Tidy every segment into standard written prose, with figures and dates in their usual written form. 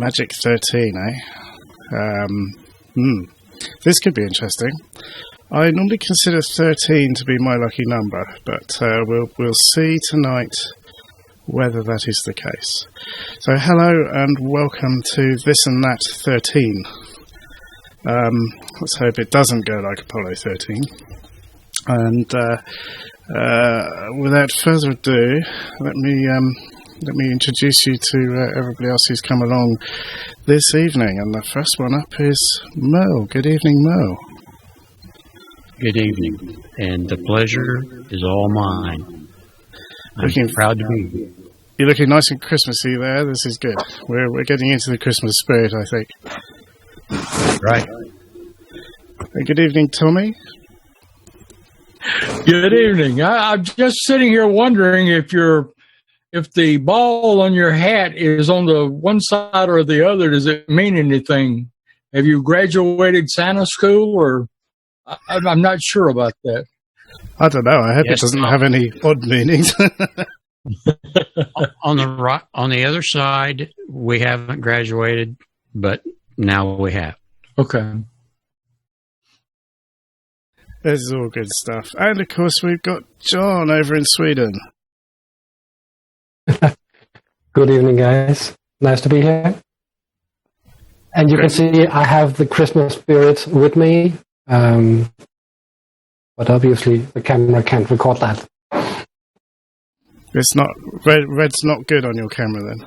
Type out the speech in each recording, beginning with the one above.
Magic 13, eh? This could be interesting. I normally consider 13 to be my lucky number, but we'll see tonight whether that is the case. So hello and welcome to This and That 13. Let's hope it doesn't go like Apollo 13. And without further ado, let me introduce you to everybody else who's come along this evening. And the first one up is Merle. Good evening, Merle. Good evening, and the pleasure is all mine. I'm proud to be here. You're looking nice and Christmassy there. This is good. We're getting into the Christmas spirit, I think. Right. Good evening, Tommy. Good evening. I'm just sitting here wondering if the ball on your hat is on the one side or the other. Does it mean anything? Have you graduated Santa school, or I'm not sure about that. I don't know. I hope it doesn't have any odd meanings. On the other side, we haven't graduated, but now we have. Okay. This is all good stuff. And, of course, we've got John over in Sweden. Good evening, guys. Nice to be here. And you can see I have the Christmas spirit with me, but obviously the camera can't record that. It's not red's not good on your camera then.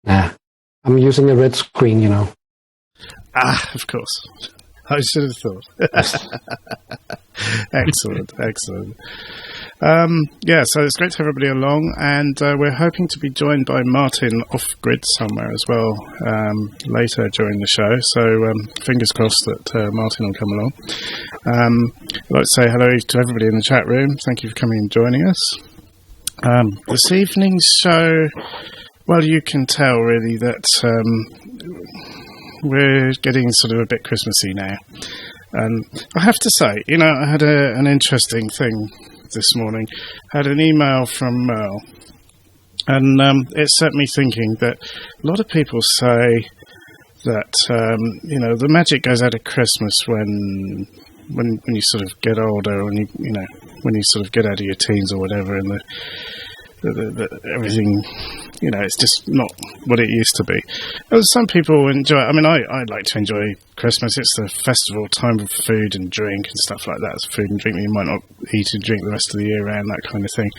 Nah, I'm using a red screen, you know. Ah, of course. I should have thought. Excellent. So it's great to have everybody along, and we're hoping to be joined by Martin off-grid somewhere as well later during the show, so fingers crossed that Martin will come along. I'd like to say hello to everybody in the chat room. Thank you for coming and joining us. This evening's show, well, you can tell really that we're getting sort of a bit Christmassy now. And I have to say, I had an interesting thing this morning. I had an email from Merle, and it set me thinking that a lot of people say that, the magic goes out of Christmas when you sort of get older, when you sort of get out of your teens or whatever, and the everything, it's just not what it used to be. Some people enjoy. I mean, I like to enjoy Christmas. It's the festival time of food and drink and stuff like that. It's food and drink that you might not eat and drink the rest of the year round, that kind of thing.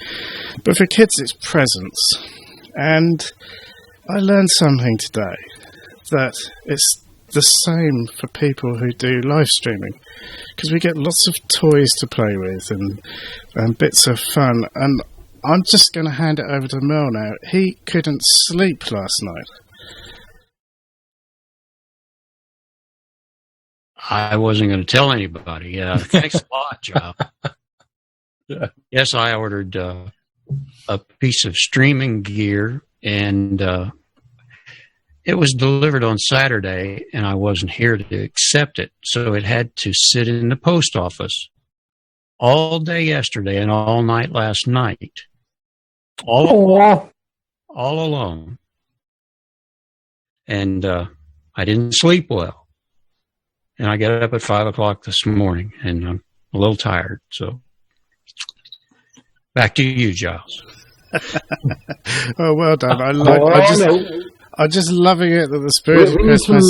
But for kids, it's presents. And I learned something today, that it's the same for people who do live streaming, because we get lots of toys to play with and bits of fun. And I'm just going to hand it over to Merle now. He couldn't sleep last night. I wasn't going to tell anybody. Thanks a lot, John. Yes, I ordered a piece of streaming gear, and it was delivered on Saturday, and I wasn't here to accept it, so it had to sit in the post office all day yesterday and all night last night. All alone. And I didn't sleep well. And I got up at 5 o'clock this morning, and I'm a little tired. So back to you, Giles. Oh, well done. I'm just loving it that the spirit of Christmas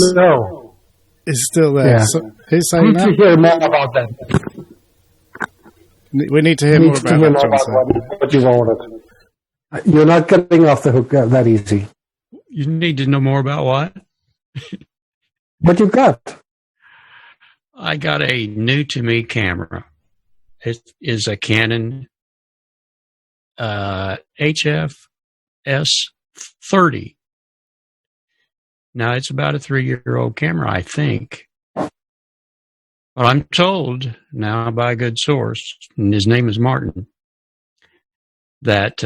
is still there. Yeah. So, who's saying that? We need to hear more about that. We need to hear more about that, what you've ordered. You're not getting off the hook that easy. You need to know more about what? What you got? I got a new-to-me camera. It is a Canon HF S30. Now, it's about a 3-year-old camera, I think. But I'm told now by a good source, and his name is Martin, that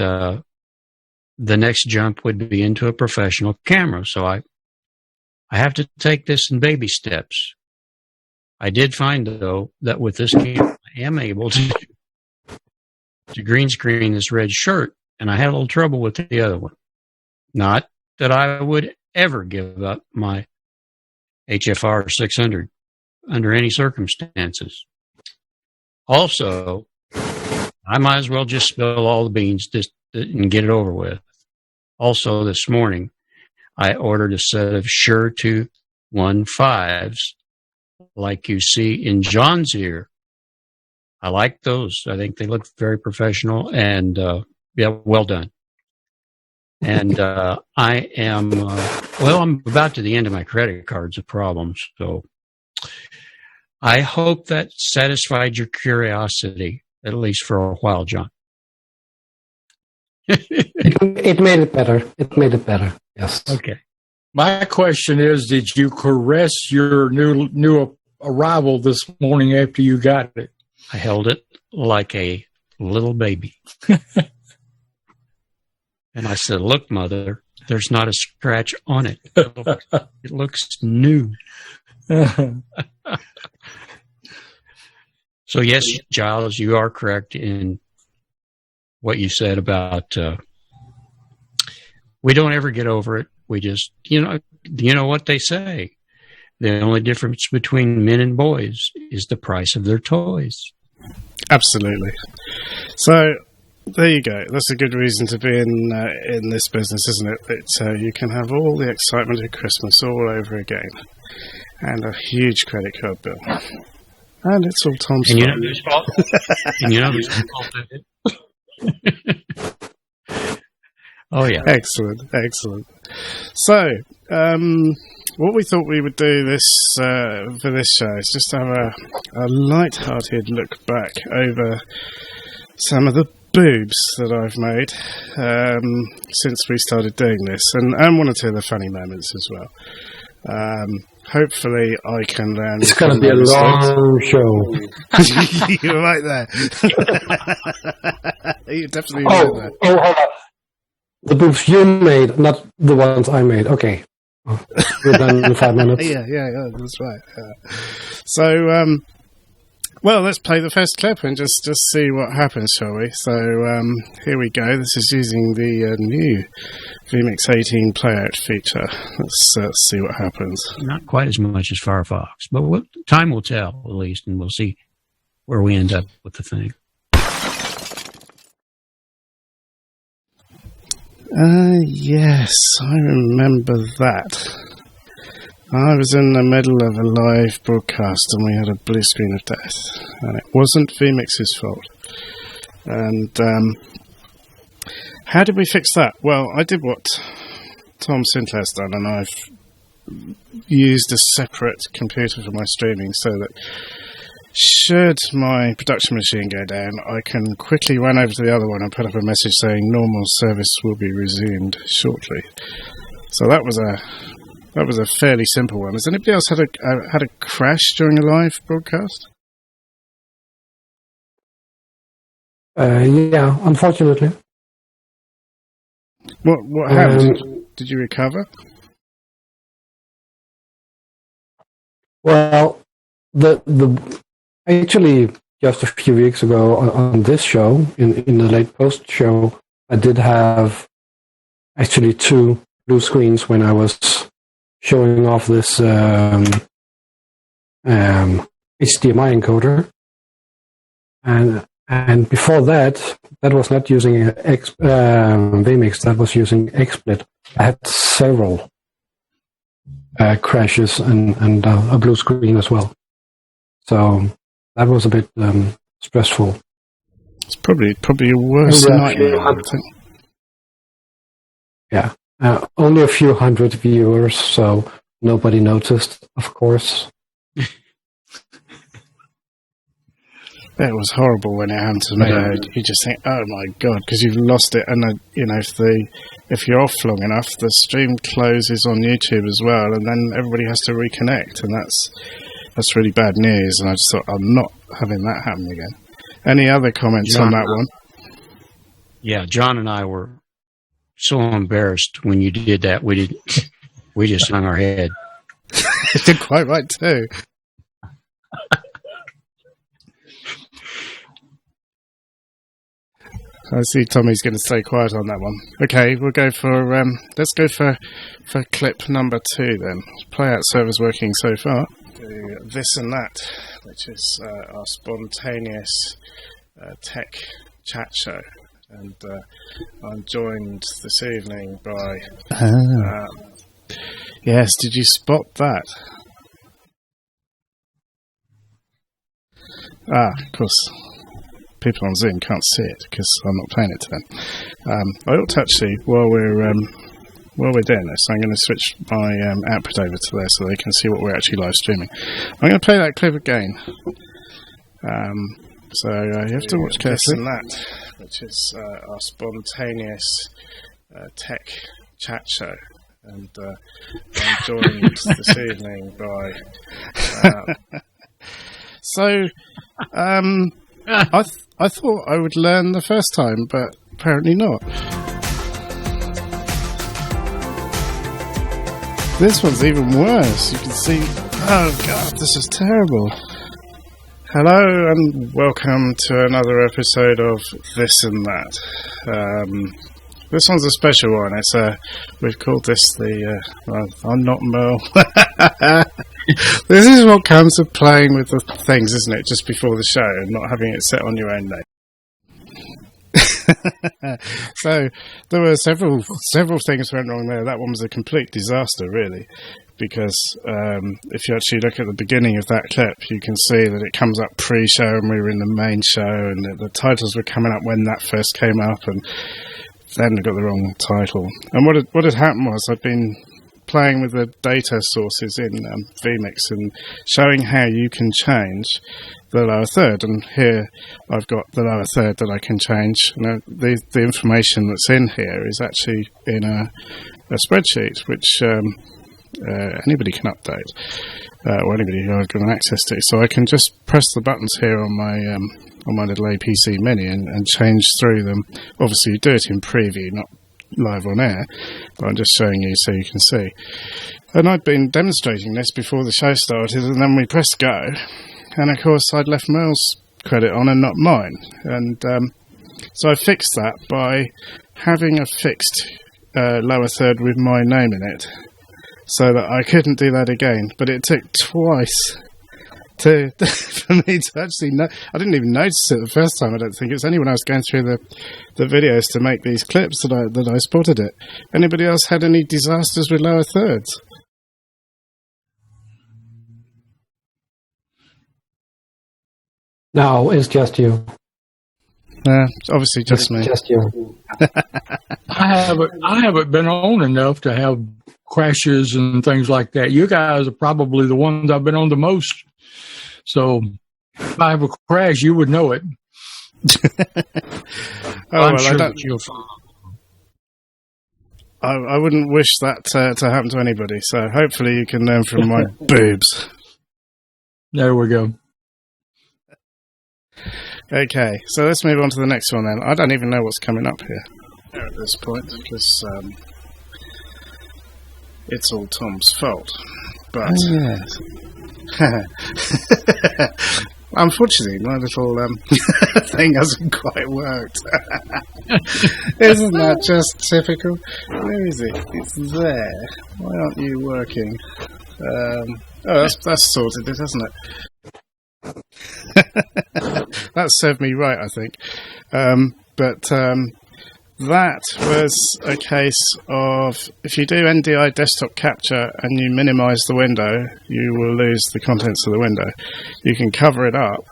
the next jump would be into a professional camera. So I have to take this in baby steps. I did find, though, that with this camera, I am able to green screen this red shirt, and I had a little trouble with the other one. Not that I would ever give up my HFR 600 under any circumstances. Also, I might as well just spill all the beans just and get it over with. Also, this morning, I ordered a set of Shure 215s like you see in John's ear. I like those. I think they look very professional and, well done. And I am, I'm about to the end of my credit cards of problems. So I hope that satisfied your curiosity, at least for a while, John. It made it better. It made it better. Yes. Okay. My question is, did you caress your new arrival this morning after you got it? I held it like a little baby. And I said, look, Mother, there's not a scratch on it. It looks new. So, yes, Giles, you are correct in what you said about we don't ever get over it. We just, you know what they say. The only difference between men and boys is the price of their toys. Absolutely. So there you go. That's a good reason to be in this business, isn't it? That you can have all the excitement of Christmas all over again, and a huge credit card bill, and it's all Tom's fault. You know whose fault? And you know whose fault it is? Oh yeah. Excellent. So, what we thought we would do for this show is just have a light-hearted look back over some of the boobs that I've made since we started doing this, and one or two of the funny moments as well. Hopefully I can learn. It's going to be a long show. You're right there. You're definitely right there. Oh, hold on. The boobs you made, not the ones I made. Okay. We're done in 5 minutes. Yeah, that's right. So, well, let's play the first clip and just see what happens, shall we? So, here we go. This is using the new vMix 18 playout feature. Let's see what happens. Not quite as much as Firefox, but time will tell, at least, and we'll see where we end up with the thing. Yes, I remember that. I was in the middle of a live broadcast and we had a blue screen of death, and it wasn't vMix's fault. And how did we fix that? Well, I did what Tom Sinclair's done, and I've used a separate computer for my streaming so that should my production machine go down, I can quickly run over to the other one and put up a message saying normal service will be resumed shortly. So that was a fairly simple one. Has anybody else had a crash during a live broadcast? Yeah, unfortunately. What happened? Did you recover? Well, actually, just a few weeks ago on this show, in the late post show, I did have actually 2 blue screens when I was showing off this HDMI encoder, and before that was not using vMix, that was using XSplit. I had several crashes and a blue screen as well. So that was a bit stressful. It's probably a worse nightmare, I think. Yeah. Only a few hundred viewers, so nobody noticed, of course. It was horrible when it happened to me. You just think, oh my God, because you've lost it. And, if you're off long enough, the stream closes on YouTube as well, and then everybody has to reconnect, and that's really bad news. And I just thought, I'm not having that happen again. Any other comments on that one? Yeah, John and I were so embarrassed when you did that. We just hung our head. You're quite right too. I see Tommy's going to stay quiet on that one. Okay, we'll go for, let's go for clip number 2 then. Play out servers working so far. Do this and that, which is our spontaneous tech chat show. And I'm joined this evening by... yes, did you spot that? Of course. People on Zoom can't see it because I'm not playing it to them. I ought to actually, while we're doing this, I'm going to switch my output over to there so they can see what we're actually live streaming. I'm going to play that clip again. So you have to watch carefully. And that, which is our spontaneous tech chat show. And I'm joined this evening by... I thought I would learn the first time, but apparently not. This one's even worse. You can see... Oh, God, this is terrible. Hello, and welcome to another episode of This and That. This one's a special one. It's we've called this the... I'm not Merle. This is what comes of playing with the things, isn't it? Just before the show and not having it set on your own name. So there were several things went wrong there. That one was a complete disaster, really, because if you actually look at the beginning of that clip, you can see that it comes up pre-show and we were in the main show, and the titles were coming up when that first came up, and then I got the wrong title. And what had happened was I'd been playing with the data sources in vMix and showing how you can change the lower third, and here I've got the lower third that I can change. Now, the information that's in here is actually in a spreadsheet which anybody can update, or anybody who I've got access to. So I can just press the buttons here on my little APC Mini and change through them. Obviously, you do it in preview, not live on air, but I'm just showing you so you can see. And I'd been demonstrating this before the show started, and then we pressed go, and of course I'd left Merle's credit on and not mine, and so I fixed that by having a fixed lower third with my name in it, so that I couldn't do that again. But it took twice for me to actually know. I didn't even notice it the first time. I don't think. It was only when I was going through the videos to make these clips that I spotted it. Anybody else had any disasters with lower thirds? No, it's just you. It's obviously just me. Just you. I haven't been on enough to have crashes and things like that. You guys are probably the ones I've been on the most. So if I have a crash, you would know it. I'm sure I wouldn't wish that to happen to anybody. So hopefully you can learn from my boobs. There we go. Okay, so let's move on to the next one then. I don't even know what's coming up here at this point because it's all Tom's fault. But unfortunately, my little thing hasn't quite worked. Isn't that just typical? Where is it? It's there. Why aren't you working? That's sorted it, hasn't it? That served me right, I think. But that was a case of if you do NDI desktop capture and you minimize the window, you will lose the contents of the window. You can cover it up,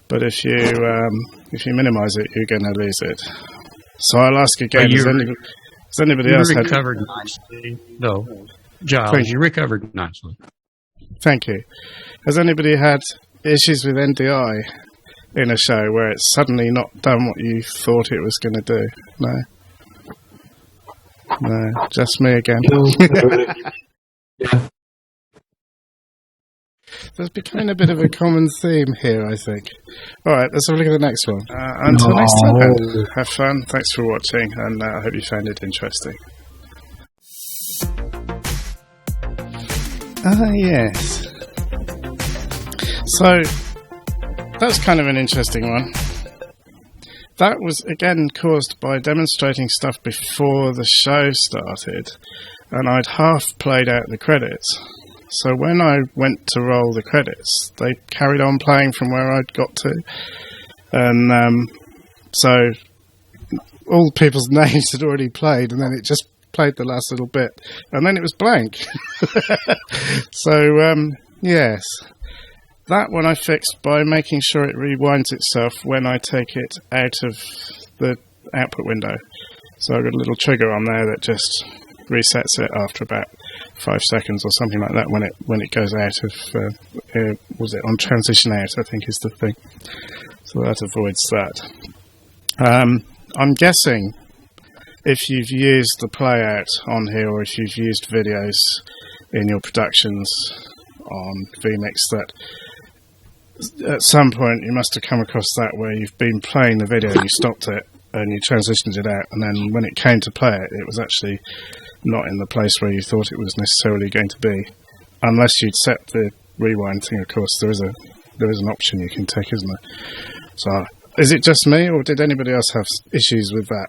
but if you minimize it, you're going to lose it. So I'll ask again: has anybody else had recovered nicely? No, Giles, you recovered nicely. Thank you. Has anybody had issues with NDI in a show where it's suddenly not done what you thought it was going to do? No, just me again. Yeah. There's becoming a bit of a common theme here, I think. All right, let's have a look at the next one. Until next time, have fun. Thanks for watching, and I hope you found it interesting. Yes. So, that's kind of an interesting one. that was, again, caused by demonstrating stuff before the show started, and I'd half played out the credits. So when I went to roll the credits, they carried on playing from where I'd got to. And so all the people's names had already played, and then it just played the last little bit, and then it was blank. So, yes. That one I fixed by making sure it rewinds itself when I take it out of the output window. So I've got a little trigger on there that just resets it after about 5 seconds or something like that when it goes out of, was it on transition out, I think is the thing. So that avoids that. I'm guessing if you've used the playout on here, or if you've used videos in your productions on vMix, that at some point you must have come across that where you've been playing the video, you stopped it, and you transitioned it out, and then when it came to play it, it was actually not in the place where you thought it was necessarily going to be. Unless you'd set the rewind thing, of course, there is an option you can take, isn't there? So, is it just me, or did anybody else have issues with that?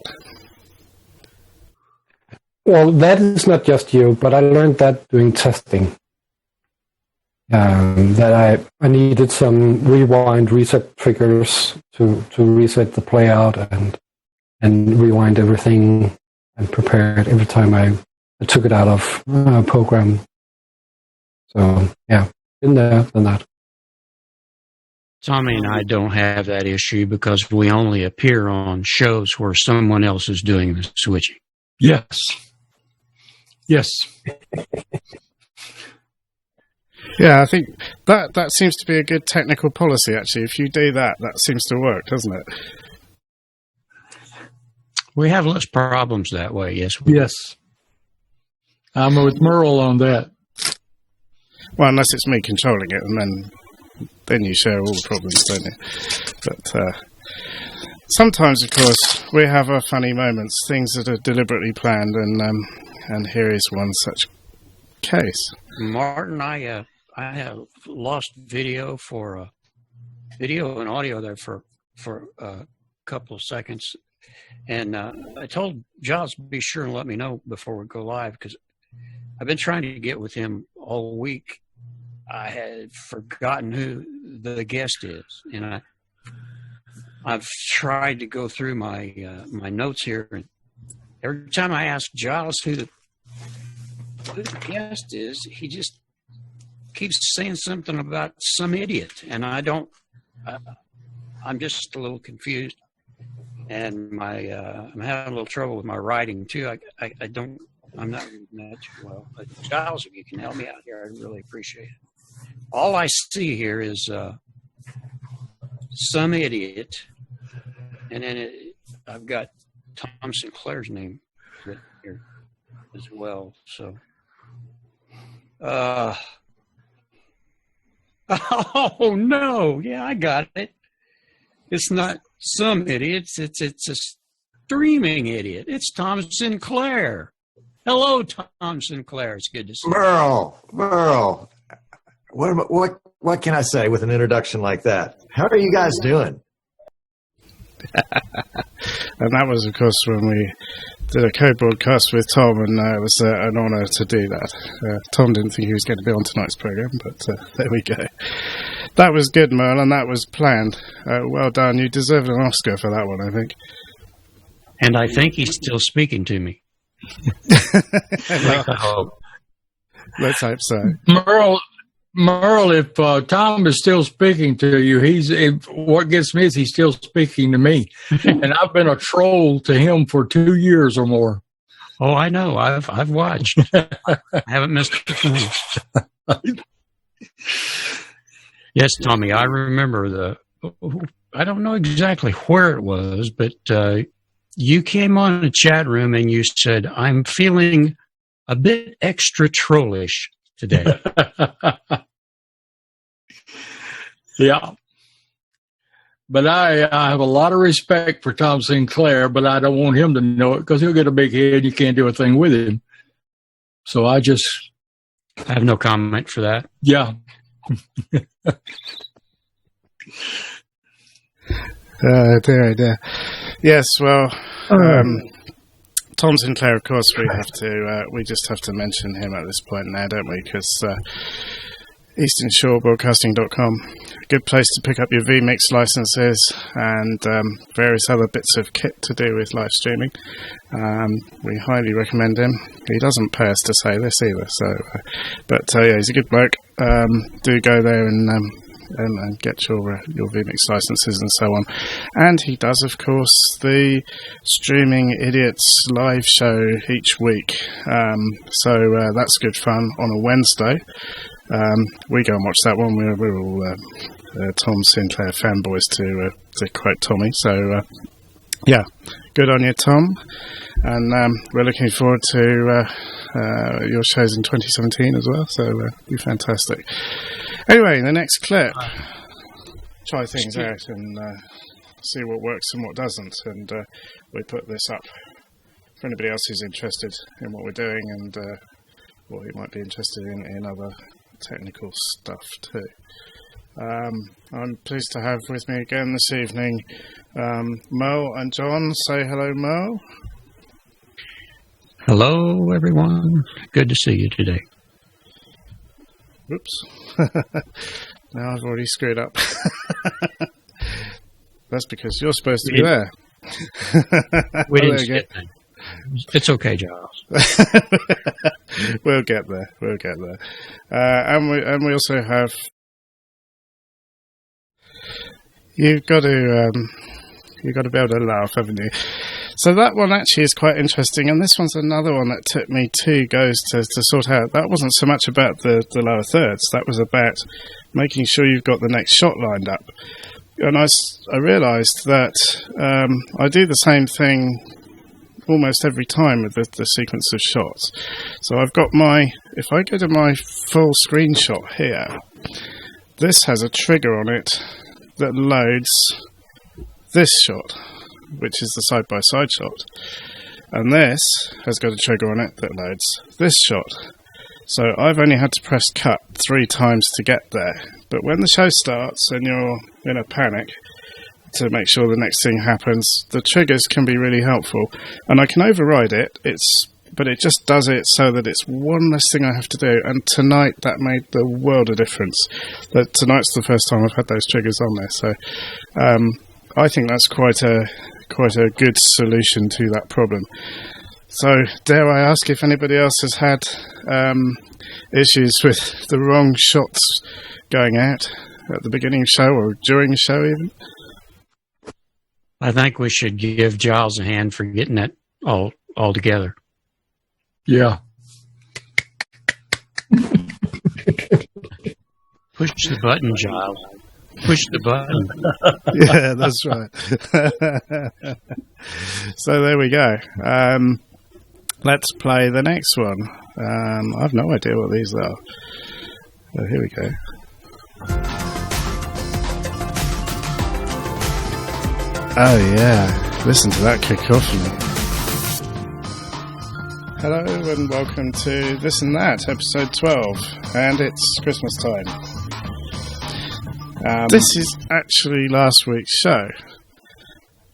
Well, that is not just you, but I learned that doing testing. That I needed some rewind reset triggers to reset the playout and rewind everything and prepare it every time I took it out of a program. So, yeah, in there than that. Tommy and I don't have that issue because we only appear on shows where someone else is doing the switching. Yes. Yes. Yeah, I think that seems to be a good technical policy, actually. If you do that, that seems to work, doesn't it? We have less problems that way, yes. Yes. I'm with Merle on that. Well, unless it's me controlling it, and then you share all the problems, don't you? But sometimes, of course, we have our funny moments, things that are deliberately planned, and here is one such case. Martin, I have lost video and audio there for a couple of seconds, and I told Giles to be sure and let me know before we go live, because I've been trying to get with him all week. I had forgotten who the guest is, and I've tried to go through my notes here, and every time I ask Giles who the guest is, he just keeps saying something about some idiot, and I'm just a little confused, and I'm having a little trouble with my writing too. I'm not reading that too well. But Giles, if you can help me out here, I'd really appreciate it. All I see here is some idiot, and then I've got Tom Sinclair's name written here as well. So, oh no, yeah, I got it. It's not some idiot. It's a streaming idiot. It's Tom Sinclair. Hello, Tom Sinclair. It's good to see you. Merle. What can I say with an introduction like that? How are you guys doing? And that was, of course, when we did a co-broadcast with Tom, and it was an honour to do that. Tom didn't think he was going to be on tonight's programme, but there we go. That was good, Merle, and that was planned. Well done. You deserved an Oscar for that one, I think. And I think he's still speaking to me. I hope. Let's hope so. Merle, if Tom is still speaking to you, what gets me is he's still speaking to me. And I've been a troll to him for 2 years or more. Oh, I know. I've watched. I haven't missed a thing. Yes, Tommy, I remember I don't know exactly where it was, but you came on the chat room and you said, I'm feeling a bit extra trollish today. Yeah. But I have a lot of respect for Tom Sinclair, but I don't want him to know it because he'll get a big head. You can't do a thing with him. So I have no comment for that. Yeah. Dear. Yes, well, Tom Sinclair, of course, we just have to mention him at this point now, don't we? Because EasternShoreBroadcasting.com, a good place to pick up your vMix licenses and various other bits of kit to do with live streaming. We highly recommend him. He doesn't pay us to say this either, but yeah, he's a good bloke. Do go there and get your vMix licenses and so on. And he does, of course, the Streaming Idiots live show each week. So that's good fun on a Wednesday. We go and watch that one. We're all Tom Sinclair fanboys, to quote Tommy. So yeah, good on you, Tom. And we're looking forward to your shows in 2017 as well. So be fantastic. Anyway, the next clip. Try things out and see what works and what doesn't. And we put this up for anybody else who's interested in what we're doing and what you might be interested in other technical stuff too. I'm pleased to have with me again this evening Mo and John. Say hello, Mo. Hello, everyone. Good to see you today. Oops. Now I've already screwed up. That's because you're supposed to be there. We didn't skip that. It's okay, Giles. We'll get there. And we also have. You've got to be able to laugh, haven't you? So that one actually is quite interesting, and this one's another one that took me 2 goes to sort out. That wasn't so much about the lower thirds. That was about making sure you've got the next shot lined up. And I realised that I do the same thing almost every time with the sequence of shots. So I've got if I go to my full screenshot here, this has a trigger on it that loads this shot, which is the side-by-side shot. And this has got a trigger on it that loads this shot. So I've only had to press cut 3 times to get there. But when the show starts and you're in a panic to make sure the next thing happens, the triggers can be really helpful. And I can override it, but it just does it so that it's one less thing I have to do. And tonight that made the world of difference. That tonight's the first time I've had those triggers on there. So I think that's quite a good solution to that problem. So dare I ask if anybody else has had issues with the wrong shots going out at the beginning of the show or during the show even? I think we should give Giles a hand for getting that all together. Yeah. Push the button, Giles. Push the button. Yeah, that's right. So there we go. Let's play the next one. I've no idea what these are. So here we go. Oh yeah, listen to that cacophony. Hello and welcome to This and That, episode 12, and it's Christmas time. This is actually last week's show,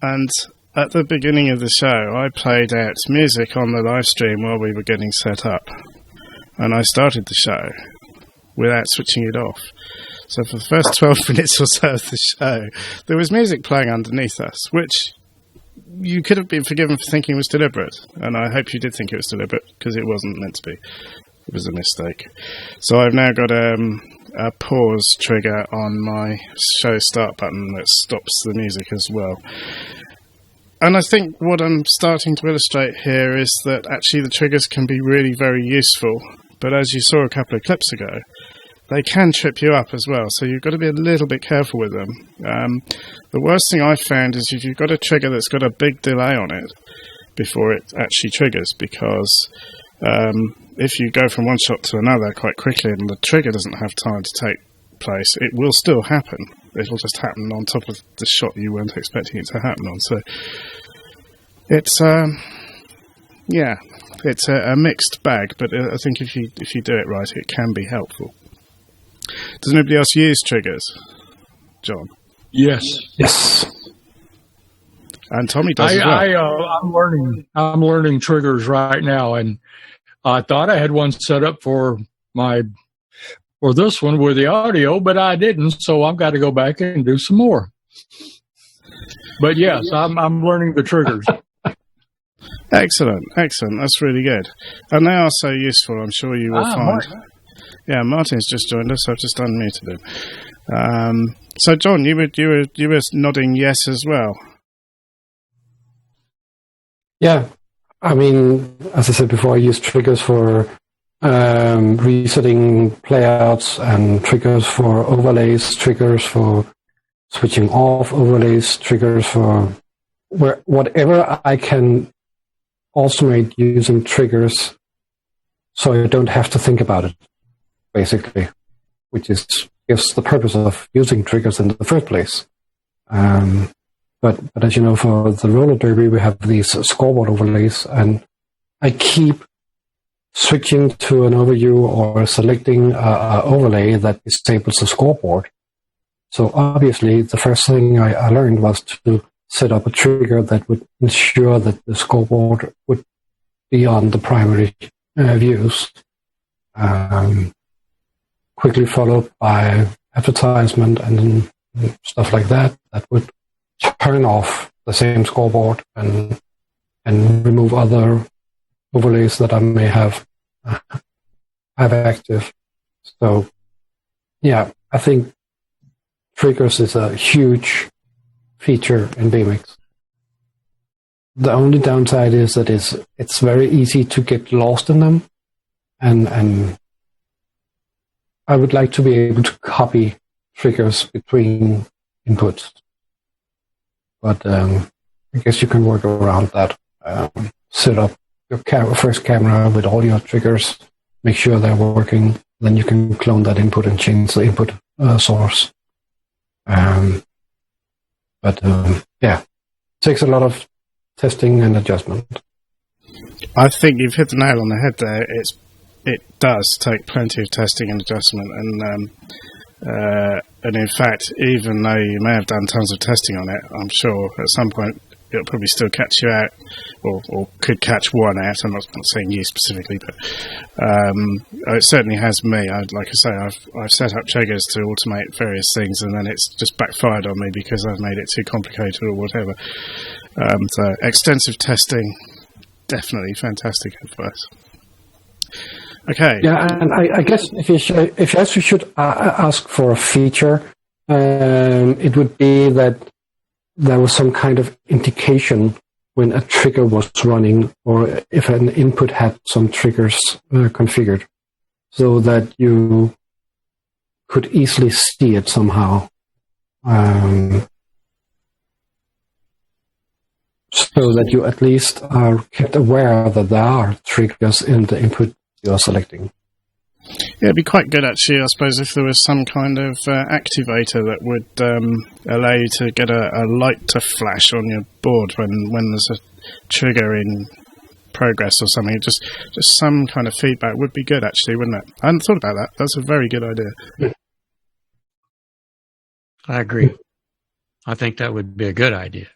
and at the beginning of the show I played out music on the live stream while we were getting set up, and I started the show without switching it off. So for the first 12 minutes or so of the show, there was music playing underneath us, which you could have been forgiven for thinking was deliberate, and I hope you did think it was deliberate, because it wasn't meant to be. It was a mistake. So I've now got a pause trigger on my show start button that stops the music as well. And I think what I'm starting to illustrate here is that actually the triggers can be really very useful, but as you saw a couple of clips ago, they can trip you up as well, so you've got to be a little bit careful with them. The worst thing I've found is if you've got a trigger that's got a big delay on it before it actually triggers, because if you go from one shot to another quite quickly and the trigger doesn't have time to take place, it will still happen. It'll just happen on top of the shot you weren't expecting it to happen on. So it's it's a mixed bag, but I think if you do it right, it can be helpful. Does anybody else use triggers? John? Yes. Yes. And Tommy does as well. I'm learning triggers right now, and I thought I had one set up for this one with the audio, but I didn't, so I've got to go back and do some more. But yes, I'm learning the triggers. Excellent. That's really good. And they are so useful, I'm sure you will find. Martin. Yeah, Martin's just joined us. I've just unmuted him. So, John, you were nodding yes as well. Yeah, I mean, as I said before, I use triggers for resetting playouts and triggers for overlays, triggers for switching off overlays, triggers for whatever I can automate using triggers so I don't have to think about it, basically, which is the purpose of using triggers in the first place. But as you know, for the roller derby, we have these scoreboard overlays, and I keep switching to an overview or selecting an overlay that disables the scoreboard. So obviously, the first thing I learned was to set up a trigger that would ensure that the scoreboard would be on the primary views. Quickly followed by advertisement and stuff like that would turn off the same scoreboard and remove other overlays that I may have active. So, yeah, I think triggers is a huge feature in vMix. The only downside is that it's very easy to get lost in them, and I would like to be able to copy triggers between inputs. But I guess you can work around that. Set up your first camera with all your triggers, make sure they're working, then you can clone that input and change the input source. Yeah, it takes a lot of testing and adjustment. I think you've hit the nail on the head there. It does take plenty of testing and adjustment, and in fact, even though you may have done tons of testing on it, I'm sure at some point it'll probably still catch you out, or could catch one out. I'm not saying you specifically, but it certainly has me. Like I say, I've set up triggers to automate various things, and then it's just backfired on me because I've made it too complicated or whatever. So extensive testing, definitely fantastic advice. Okay. Yeah, and I guess if you should ask for a feature, it would be that there was some kind of indication when a trigger was running, or if an input had some triggers configured, so that you could easily see it somehow. So that you at least are kept aware that there are triggers in the input you're selecting. Yeah, it'd be quite good actually, I suppose, if there was some kind of activator that would allow you to get a light to flash on your board when there's a trigger in progress or something. Just some kind of feedback would be good actually, wouldn't it? I hadn't thought about that. That's a very good idea. I agree. I think that would be a good idea.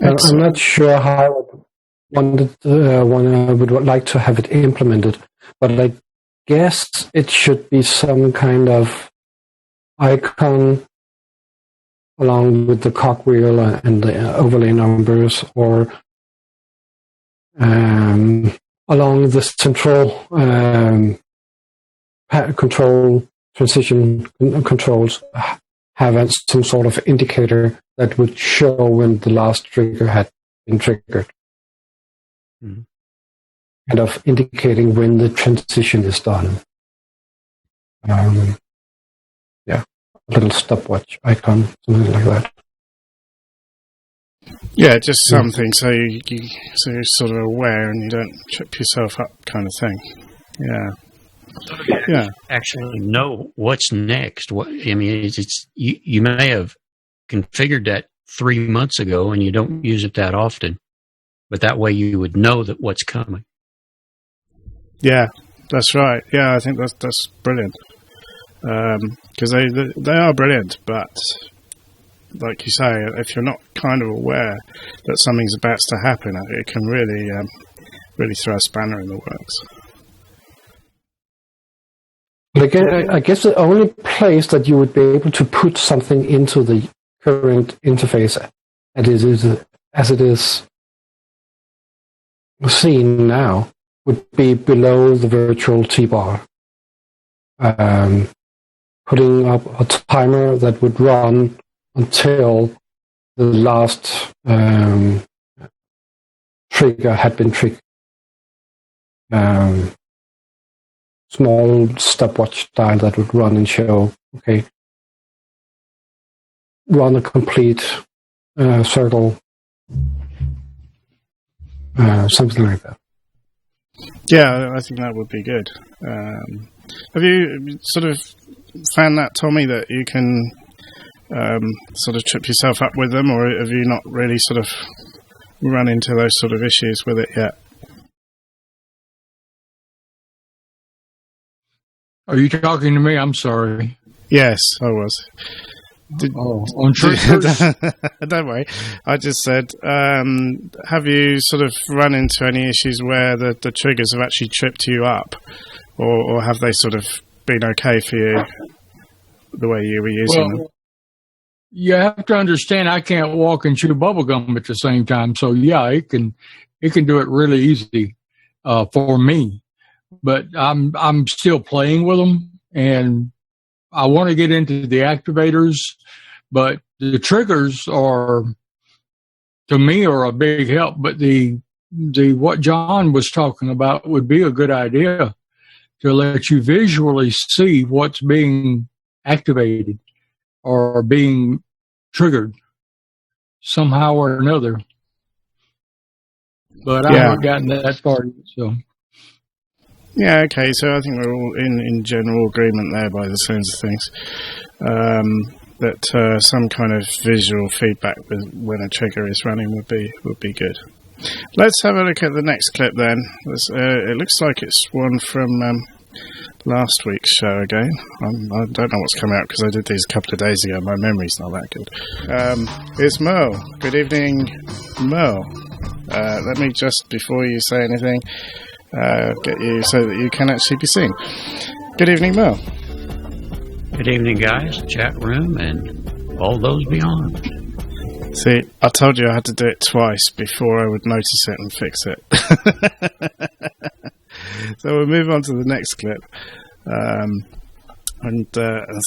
I'm not sure how one would like to have it implemented, but I guess it should be some kind of icon along with the cogwheel and the overlay numbers, or along the central control transition controls have some sort of indicator that would show when the last trigger had been triggered. Mm-hmm. Kind of indicating when the transition is done. Yeah, a little stopwatch icon, something like that. Yeah, just something so you're sort of aware and you don't trip yourself up, kind of thing. Yeah. Yeah. Actually know what's next. You may have configured that 3 months ago and you don't use it that often, but that way you would know that what's coming. Yeah, that's right. Yeah, I think that's brilliant. Because they are brilliant, but like you say, if you're not kind of aware that something's about to happen, it can really throw a spanner in the works. I guess the only place that you would be able to put something into the current interface as it is seen now would be below the virtual T-bar. Putting up a timer that would run until the last trigger had been triggered. Small stopwatch dial that would run and show, okay, run a complete circle, something like that. Yeah, I think that would be good. Have you sort of found that, Tommy, that you can sort of trip yourself up with them, or have you not really sort of run into those sort of issues with it yet? Are you talking to me? I'm sorry. Yes, I was. On triggers? Don't worry. I just said, have you sort of run into any issues where the triggers have actually tripped you up, or have they sort of been okay for you the way you were using them? You have to understand, I can't walk and chew bubble gum at the same time. So yeah, it can do it really easy for me. But I'm still playing with them, and I want to get into the activators, but the triggers are, to me, are a big help. But the what John was talking about would be a good idea to let you visually see what's being activated or being triggered somehow or another. But I haven't gotten that far yet, so. Yeah, okay, so I think we're all in general agreement there by the sounds of things. That some kind of visual feedback when a trigger is running would be good. Let's have a look at the next clip then. It looks like it's one from last week's show again. I don't know what's come out because I did these a couple of days ago. My memory's not that good. It's Merle. Good evening, Merle. Let me just, before you say anything, get you so that you can actually be seen. Good evening, Merle. Good evening, guys, chat room, and all those beyond. See, I told you I had to do it twice before I would notice it and fix it. So we'll move on to the next clip, and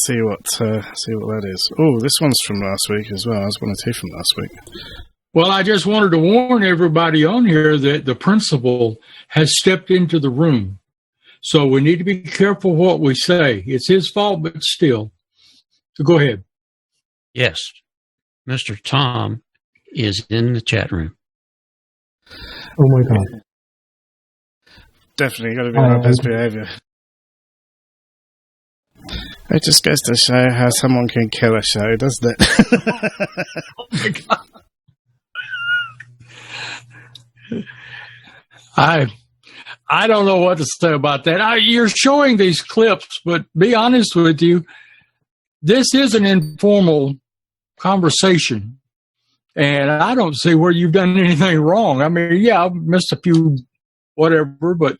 see what that is. Oh, this one's from last week as well. There's one or two from last week. Well, I just wanted to warn everybody on here that the principal has stepped into the room. So we need to be careful what we say. It's his fault, but still. So go ahead. Yes, Mr. Tom is in the chat room. Oh my God. Definitely got to be on our best behaviour. It just goes to show how someone can kill a show, doesn't it? Oh my God. I don't know what to say about that. You're showing these clips, but be honest with you, this is an informal conversation, and I don't see where you've done anything wrong. I mean, yeah, I've missed a few whatever, but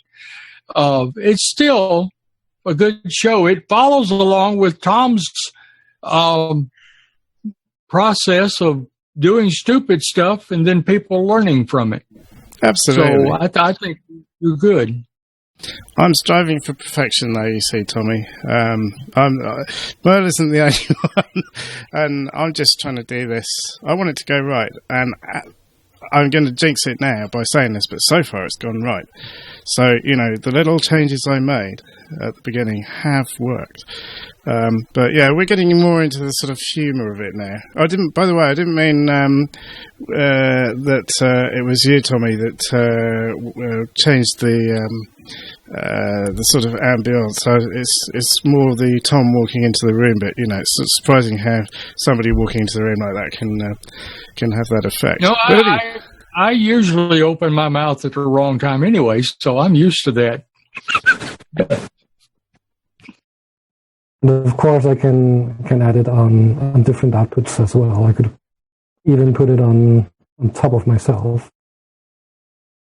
it's still a good show. It follows along with Tom's process of doing stupid stuff and then people learning from it. Absolutely. So I think you're good. I'm striving for perfection, though, you see, Tommy. Merle isn't the only one, and I'm just trying to do this. I want it to go right, and I'm going to jinx it now by saying this, but so far it's gone right. So, the little changes I made at the beginning have worked. But yeah, we're getting more into the sort of humour of it now. By the way, I didn't mean that it was you, Tommy, that changed the sort of ambience. So it's more the Tom walking into the room, but it's surprising how somebody walking into the room like that can have that effect. No, I usually open my mouth at the wrong time anyway, so I'm used to that. And of course, I can add it on different outputs as well. I could even put it on top of myself,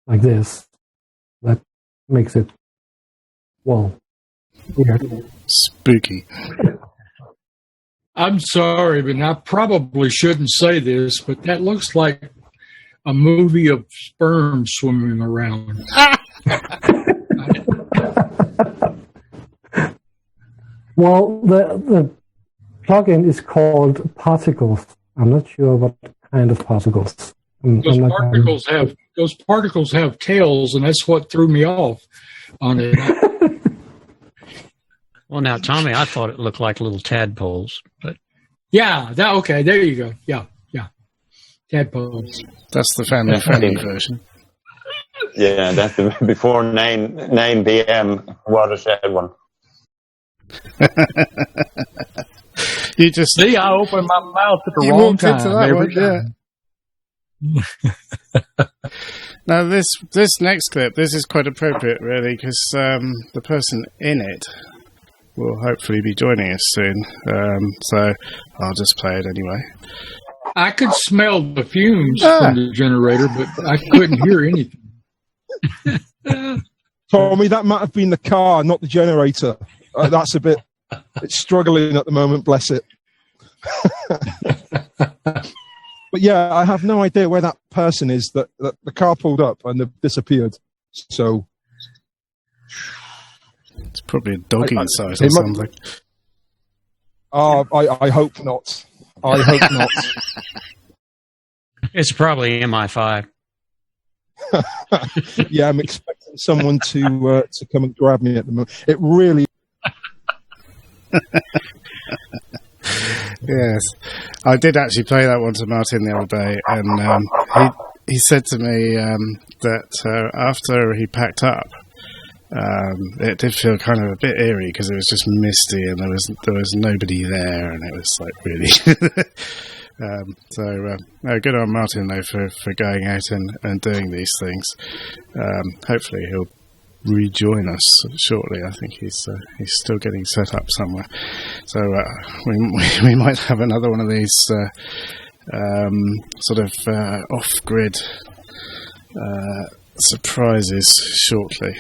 like this. That makes it, well, weird. Spooky. I'm sorry, but I probably shouldn't say this, but that looks like a movie of sperm swimming around. Well, the plugin is called Particles. I'm not sure what kind of particles. Those particles have tails, and that's what threw me off on it. Well, now, Tommy, I thought it looked like little tadpoles, but Yeah, okay, there you go. Yeah, tadpoles. That's the family-friendly version. Yeah, that's the before 9 p.m. watershed one. You just See, I opened my mouth at the wrong time. Into that one, yeah. Now, this next clip, this is quite appropriate, really, because the person in it will hopefully be joining us soon. So I'll just play it anyway. I could smell the fumes from the generator, but I couldn't hear anything. Tommy, that might have been the car, not the generator. That's a bit... It's struggling at the moment, bless it. But yeah, I have no idea where that person is that the car pulled up and they've disappeared. So... It's probably a dog inside or something. I hope not. I hope not. it's probably MI5. Yeah, I'm expecting someone to come and grab me at the moment. It really... Yes. I did actually play that one to Martin the other day, and he said to me that after he packed up, it did feel kind of a bit eerie because it was just misty and there was nobody there, and it was like really. Good on Martin though for going out and doing these things. Hopefully he'll rejoin us shortly. I think he's still getting set up somewhere, so we might have another one of these sort of off-grid surprises shortly.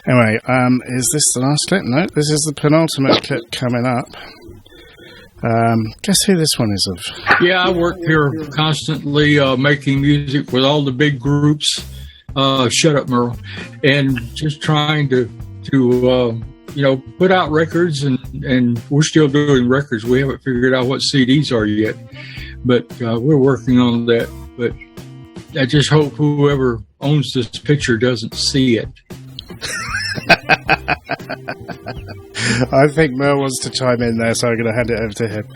Anyway, is this the last clip? No, this is the penultimate clip coming up. Guess who this one is of? Yeah, I work here constantly making music with all the big groups. Shut up, Merle. And just trying to put out records, and we're still doing records. We haven't figured out what CDs are yet, but we're working on that. But I just hope whoever owns this picture doesn't see it. I think Merle wants to chime in there, so I'm going to hand it over to him.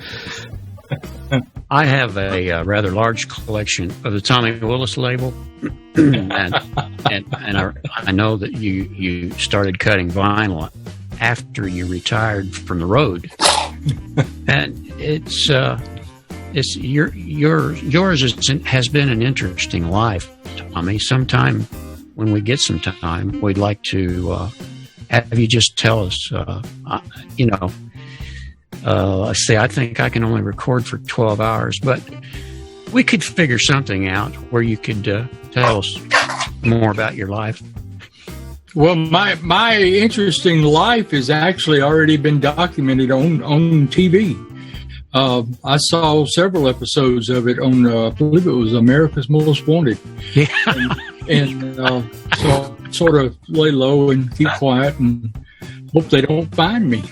I have a rather large collection of the Tommy Willis label, and I know that you started cutting vinyl after you retired from the road, and yours has been an interesting life, Tommy. Sometime when we get some time, we'd like to have you just tell us, let's say I think I can only record for 12 hours, but we could figure something out where you could tell us more about your life. Well, my interesting life has actually already been documented on TV. I saw several episodes of it on, I believe it was America's Most Wanted. Yeah. And so I sort of lay low and keep quiet and hope they don't find me.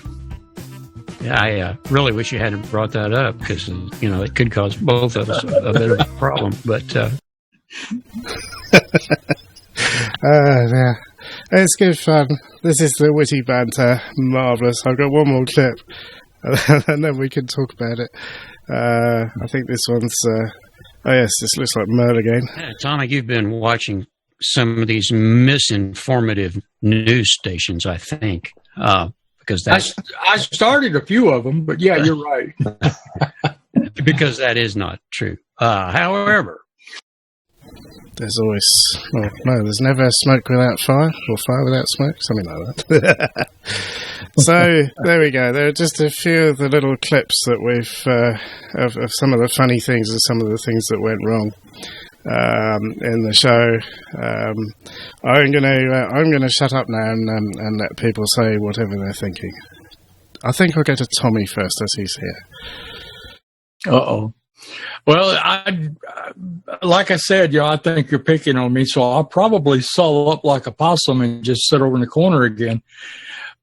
Yeah, I really wish you hadn't brought that up because, it could cause both of us a bit of a problem. But yeah. It's good fun. This is the witty banter. Marvellous. I've got one more clip and then we can talk about it. I think this one's... oh, yes, this looks like Merle again. Tommy, you've been watching some of these misinformative news stations, I think. Because I started a few of them, but yeah, you're right. Because that is not true. However, there's always, well, no, there's never smoke without fire, or fire without smoke, something like that. So there we go. There are just a few of the little clips that we've of some of the funny things and some of the things that went wrong in the show. I'm gonna shut up now and let people say whatever they're thinking. I think I'll go to Tommy first, as he's here. Uh-oh. Well, like I said, I think you're picking on me, so I'll probably sull up like a possum and just sit over in the corner again.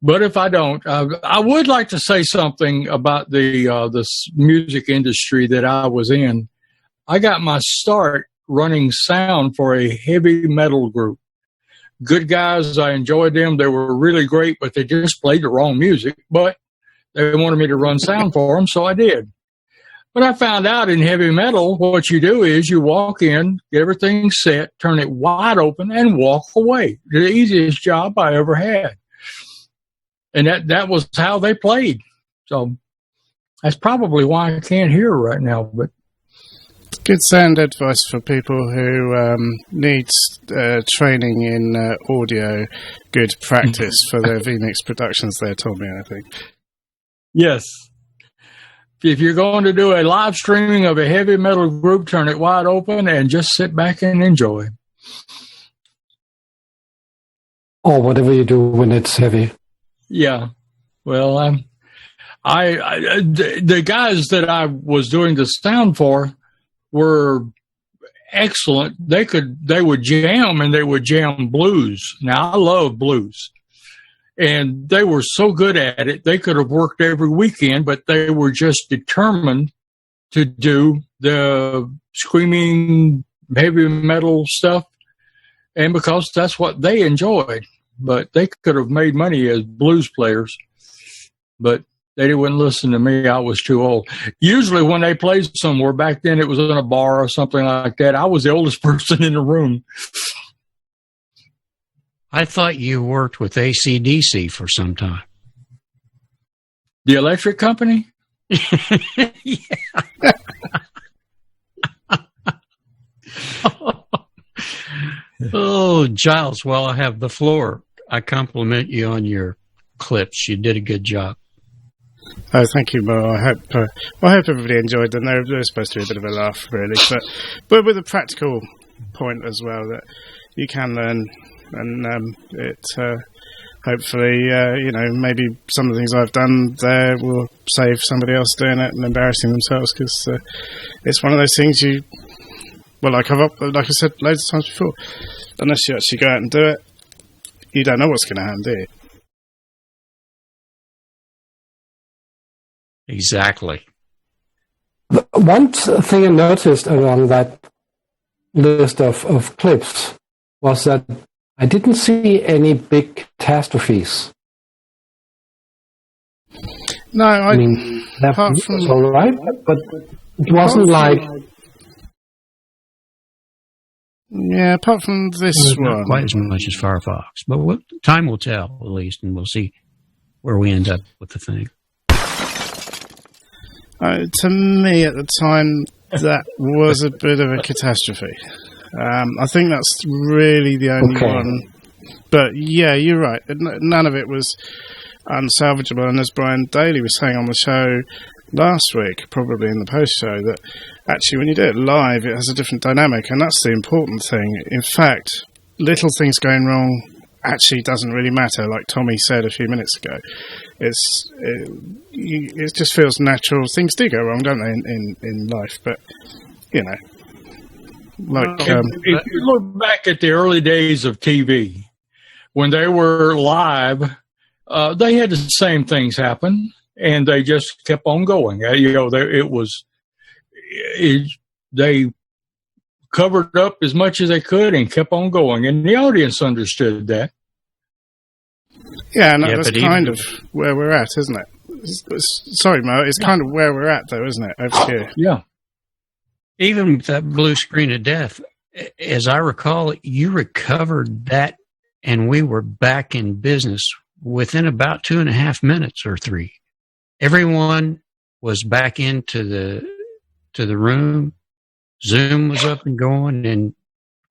But if I don't, I would like to say something about the music industry that I was in. I got my start running sound for a heavy metal group. Good guys, I enjoyed them. They were really great, but they just played the wrong music. But they wanted me to run sound for them, so I did. But I found out in heavy metal, what you do is you walk in, get everything set, turn it wide open, and walk away. The easiest job I ever had. And that was how they played. So that's probably why I can't hear right now. But good sound advice for people who need training in audio, good practice for their VMix productions there, Tommy, I think. Yes. If you're going to do a live streaming of a heavy metal group, turn it wide open and just sit back and enjoy. Or whatever you do when it's heavy. Yeah. Well, the guys that I was doing the sound for were excellent. They would jam, and they would jam blues. Now, I love blues. And they were so good at it, they could have worked every weekend, but they were just determined to do the screaming heavy metal stuff. And because that's what they enjoyed. But they could have made money as blues players. But they wouldn't listen to me. I was too old. Usually when they played somewhere, back then it was in a bar or something like that, I was the oldest person in the room. I thought you worked with AC/DC for some time. The electric company? Oh, Giles, while I have the floor, I compliment you on your clips. You did a good job. Oh, thank you, Mo. I hope everybody enjoyed them. They're supposed to be a bit of a laugh, really, but with a practical point as well, that you can learn, and hopefully, maybe some of the things I've done there will save somebody else doing it and embarrassing themselves, because it's one of those things like I said loads of times before, unless you actually go out and do it, you don't know what's going to happen, do you? Exactly. One thing I noticed along that list of clips was that I didn't see any big catastrophes. No, I mean, that was all right, but it wasn't like... Yeah, apart from this one. Not quite as much as Firefox. But time will tell, at least, and we'll see where we end up with the thing. To me, at the time, that was a bit of a catastrophe. I think that's really the only one. But yeah, you're right. None of it was unsalvageable. And as Brian Daly was saying on the show last week, probably in the post-show, that actually when you do it live, it has a different dynamic. And that's the important thing. In fact, little things going wrong actually doesn't really matter, like Tommy said a few minutes ago. It just feels natural. Things do go wrong, don't they, in life? But, if you look back at the early days of TV, when they were live, they had the same things happen, and they just kept on going. They covered up as much as they could and kept on going, and the audience understood that. Yeah, and that's kind of where we're at, isn't it? Sorry, Mo, it's kind of where we're at, though, isn't it, over here? Yeah. Even with that blue screen of death, as I recall, you recovered that, and we were back in business within about 2.5 minutes or 3. Everyone was back into the room. Zoom was up and going, and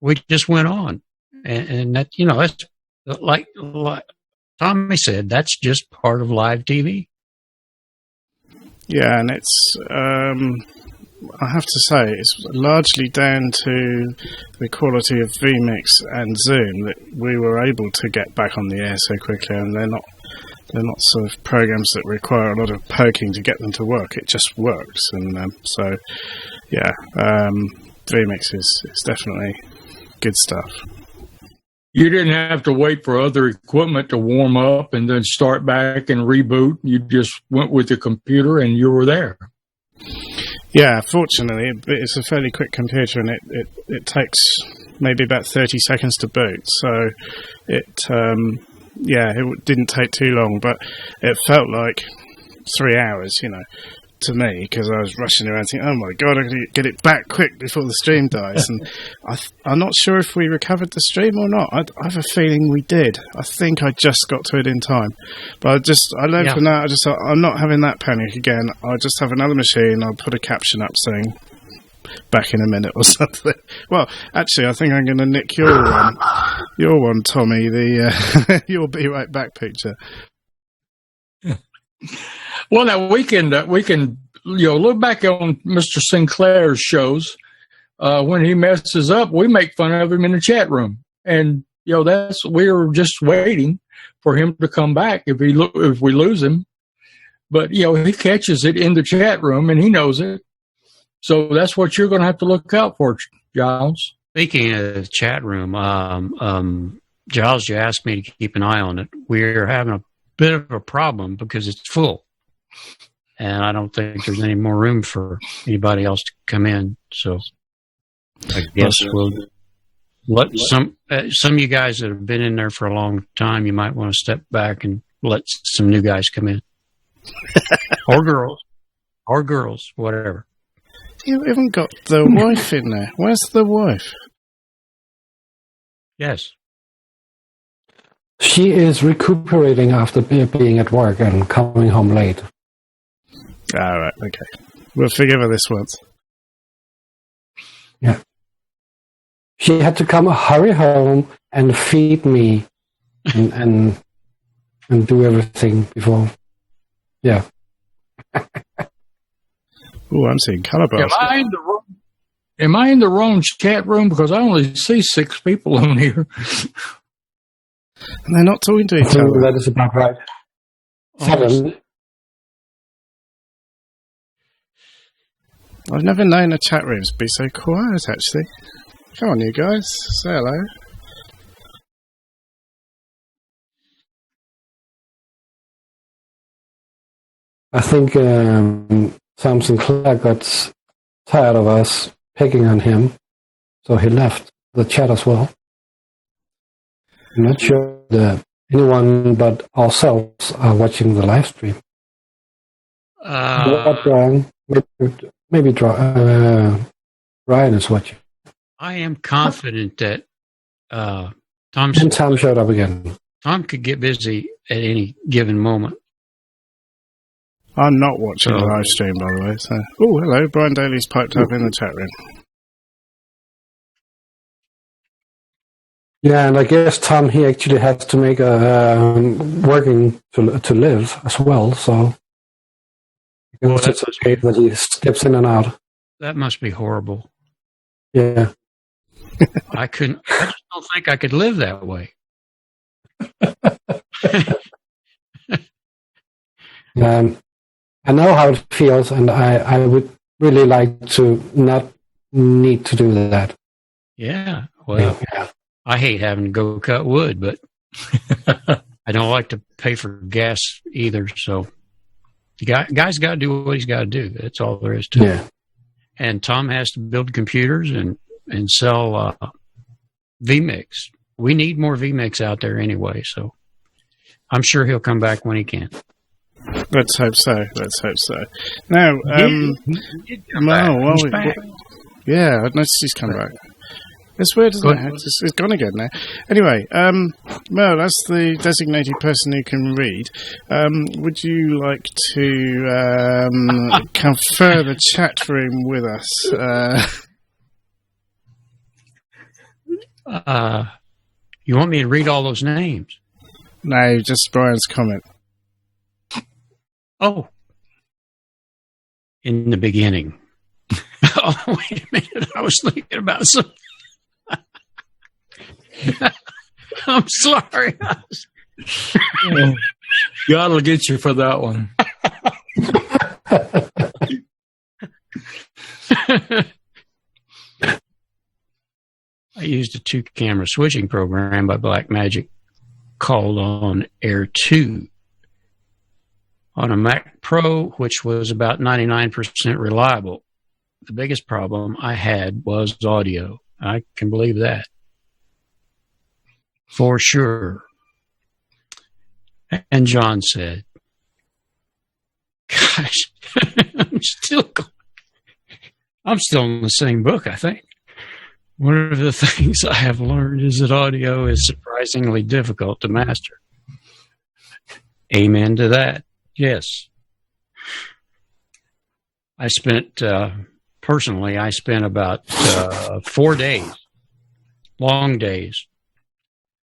we just went on. And that, you know, that's like Tommy said, that's just part of live TV. Yeah, and it's, I have to say, it's largely down to the quality of vMix and Zoom that we were able to get back on the air so quickly, and they're not sort of programs that require a lot of poking to get them to work. It just works, and so yeah, vMix is definitely good stuff. You didn't have to wait for other equipment to warm up and then start back and reboot. You just went with the computer and you were there. Yeah, fortunately, it's a fairly quick computer, and it takes maybe about 30 seconds to boot. So it didn't take too long, but it felt like 3 hours, you know, to me, because I was rushing around thinking, oh my God, I got to get it back quick before the stream dies. And I'm not sure if we recovered the stream or not. I have a feeling we did. I think I just got to it in time. But I learned from that. I just thought, I'm not having that panic again. I'll just have another machine. I'll put a caption up saying, back in a minute or something. Well, actually, I think I'm going to nick your one, Tommy, the you'll be right back picture. Well, now we can look back on Mr. Sinclair's shows. When he messes up, we make fun of him in the chat room, and we're just waiting for him to come back if we lose him. But he catches it in the chat room, and he knows it. So that's what you're going to have to look out for, Giles. Speaking of the chat room, Giles, you asked me to keep an eye on it. We're having a bit of a problem because it's full, and I don't think there's any more room for anybody else to come in. So I guess we'll let some of you guys that have been in there for a long time, you might want to step back and let some new guys come in. or girls, whatever. You haven't got the wife in there. Where's the wife? Yes. She is recuperating after being at work and coming home late. All right, okay. We'll forgive her this once. Yeah. She had to hurry home and feed me and do everything before. Yeah. Oh, I'm seeing color bars. Am I in the wrong chat room? Because I only see 6 people on here. And they're not talking to each other. That is about right. 7. I've never known a chat room to be so quiet, actually. Come on, you guys. Say hello. I think Sam Sinclair got tired of us picking on him, so he left the chat as well. I'm not sure that anyone but ourselves are watching the live stream. Maybe Ryan is watching. I am confident that Tom showed up again. Tom could get busy at any given moment. I'm not watching the live stream, by the way. So, oh, hello, Brian Daly's piped up in the chat room. Yeah, and I guess Tom, he actually has to make working to live as well. So it's okay that he steps in and out. That must be horrible. Yeah. I just don't think I could live that way. I know how it feels, and I would really like to not need to do that. Yeah, well, yeah. I hate having to go cut wood, but I don't like to pay for gas either. So, guy's got to do what he's got to do. That's all there is to it. And Tom has to build computers and sell vMix. We need more vMix out there anyway, so I'm sure he'll come back when he can. Let's hope so. Now, yeah, I noticed he's come back. It's weird, isn't it? It's gone again now. Anyway, Merle, as the designated person who can read, would you like to confer the chat room with us? You want me to read all those names? No, just Brian's comment. Oh. In the beginning. Oh, wait a minute. I was thinking about something. I'm sorry. God will get you for that one. I used a 2-camera switching program by Blackmagic called On Air 2 on a Mac Pro, which was about 99% reliable. The biggest problem I had was audio. I can believe that. For sure. And John said, gosh, I'm still in the same book, I think. One of the things I have learned is that audio is surprisingly difficult to master. Amen to that. Yes. I spent about 4 days, long days,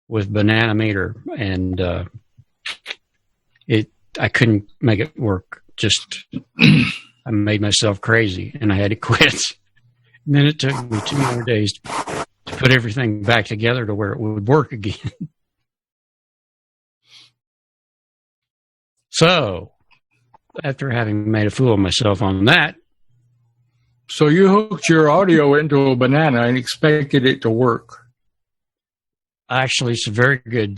with Banana Meter, and I couldn't make it work. Just I made myself crazy, and I had to quit. And then it took me 2 more days to put everything back together to where it would work again. So, after having made a fool of myself on that. So you hooked your audio into a Banana and expected it to work. Actually, it's a very good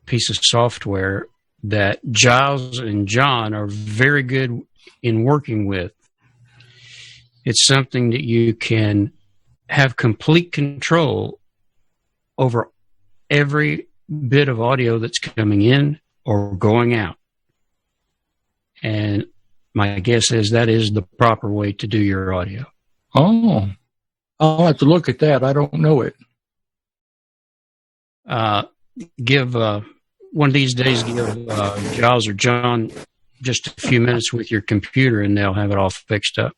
piece of software that Giles and John are very good in working with. It's something that you can have complete control over every bit of audio that's coming in or going out. And my guess is that is the proper way to do your audio. Oh, I'll have to look at that. I don't know it. Give one of these days, give Giles or John just a few minutes with your computer, and they'll have it all fixed up.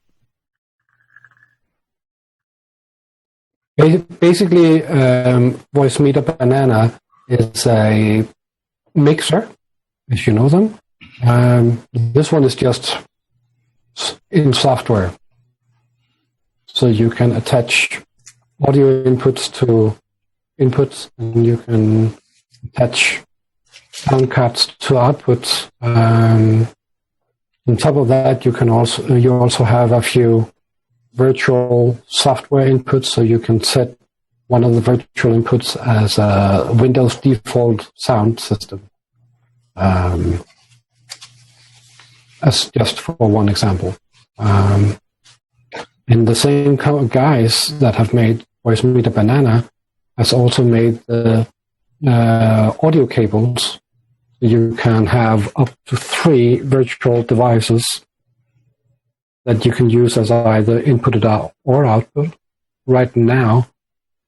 Basically, Voice Meter Banana is a mixer, as you know them. This one is just in software. So you can attach audio inputs to inputs, and you can attach sound cards to outputs. On top of that, you also have a few virtual software inputs, so you can set one of the virtual inputs as a Windows default sound system. As just for one example. And the same guys that have made Voice Meter Banana has also made the audio cables. You can have up to 3 virtual devices that you can use as either input or output. Right now,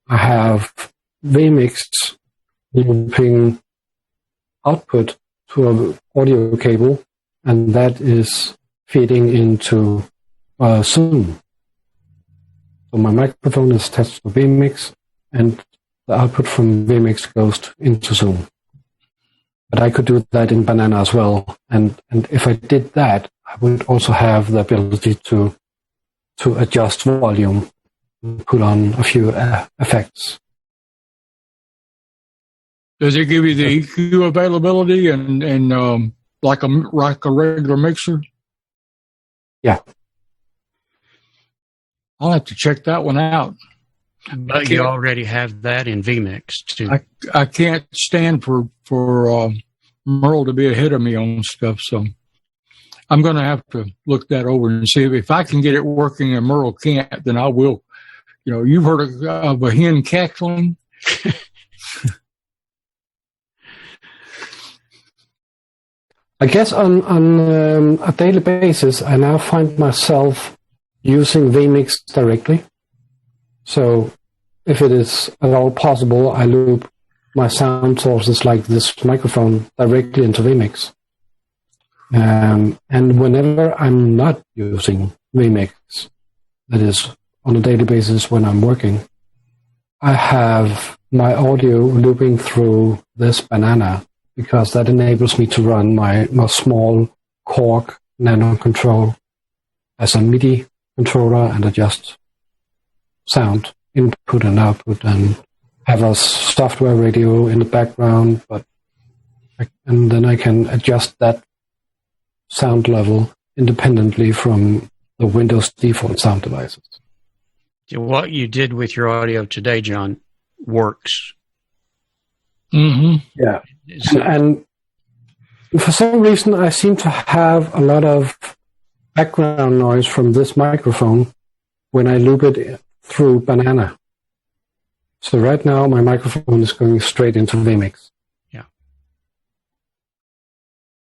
I have vMix looping output to an audio cable, and that is feeding into Zoom. So my microphone is attached to vMix, and the output from vMix goes into Zoom. But I could do that in Banana as well, and if I did that, I would also have the ability to adjust volume, put on a few effects. Does it give you the EQ availability and like a regular mixer? Yeah. I'll have to check that one out. But you already have that in vMix too. I can't stand for Merle to be ahead of me on stuff, so I'm going to have to look that over and see if I can get it working and Merle can't, then I will. You know, you've heard of a hen cackling? I guess on a daily basis, I now find myself using vMix directly. So if it is at all possible, I loop my sound sources like this microphone directly into vMix. And whenever I'm not using vMix, that is on a daily basis when I'm working, I have my audio looping through this banana because that enables me to run my small Korg nano control as a MIDI controller and adjust sound input and output and have a software radio in the background, and then I can adjust that sound level independently from the Windows default sound devices. What you did with your audio today, John, works. Mm-hmm. Yeah. And for some reason, I seem to have a lot of background noise from this microphone when I loop it through Banana. So right now, my microphone is going straight into vMix. Yeah.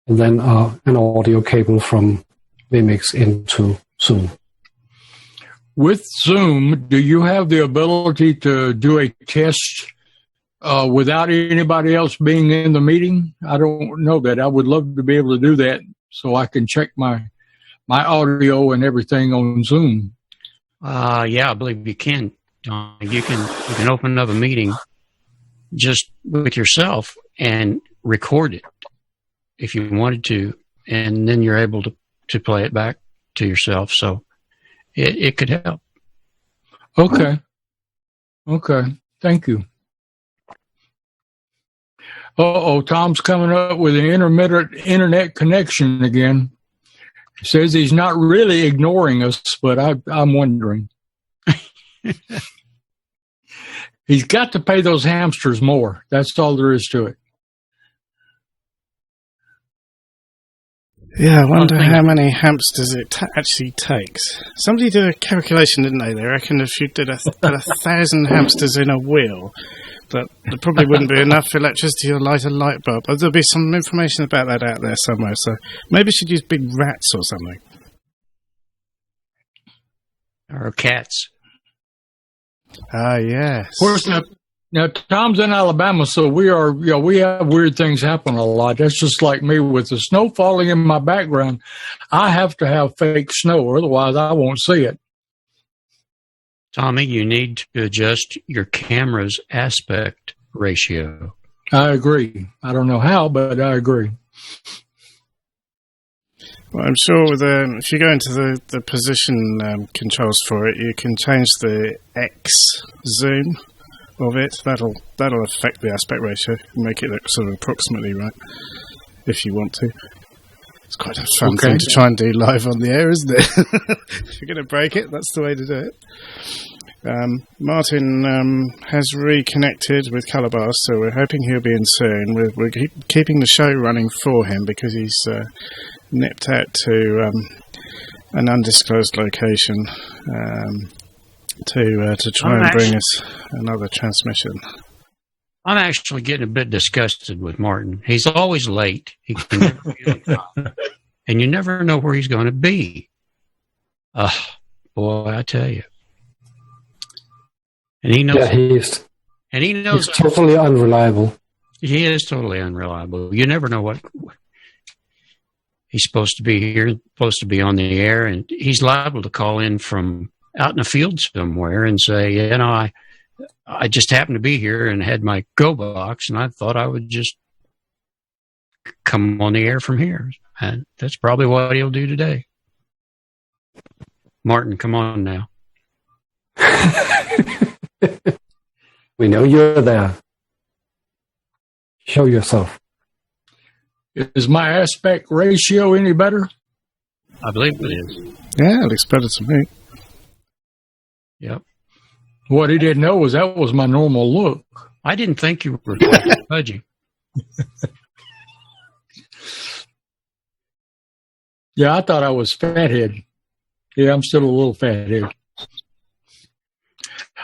And then an audio cable from vMix into Zoom. With Zoom, do you have the ability to do a test without anybody else being in the meeting? I don't know that. I would love to be able to do that so I can check my audio and everything on Zoom. Yeah, I believe you can. You can open up a meeting just with yourself and record it if you wanted to, and then you're able to play it back to yourself. So it could help. Okay. Thank you. Tom's coming up with an intermittent internet connection again. He says he's not really ignoring us, but I'm wondering. He's got to pay those hamsters more. That's all there is to it. Yeah, I wonder how many hamsters it actually takes. Somebody did a calculation, didn't they? They reckon if you did a 1,000 hamsters in a wheel, that there probably wouldn't be enough electricity to light a light bulb. But there'll be some information about that out there somewhere, so maybe we should use big rats or something. Or cats. Yes. Of course, now Tom's in Alabama, so we have weird things happen a lot. That's just like me with the snow falling in my background. I have to have fake snow, otherwise I won't see it. Tommy, you need to adjust your camera's aspect ratio. I agree. I don't know how, but I agree. Well, I'm sure if you go into the position controls for it, you can change the X zoom of it. That'll affect the aspect ratio and make it look sort of approximately right, if you want to. It's quite a fun thing to try and do live on the air, isn't it? If you're going to break it, that's the way to do it. Martin has reconnected with Calabar, so we're hoping he'll be in soon. We're keeping the show running for him because he's nipped out to an undisclosed location to try and bring us another transmission. I'm actually getting a bit disgusted with Martin. He's always late. He can never be on time. And you never know where he's going to be. Boy, I tell you. And he knows. Yeah, he's totally unreliable. He is totally unreliable. You never know what he's supposed to be here, supposed to be on the air, and he's liable to call in from out in the field somewhere and say, I just happened to be here and had my Go box, and I thought I would just come on the air from here. And that's probably what he'll do today. Martin, come on now. We know you're there. Show yourself. Is my aspect ratio any better? I believe it is. Yeah, it looks better to me. Yep. What he didn't know was that was my normal look. I didn't think you were fudging. Yeah, I thought I was fathead. Yeah, I'm still a little fathead.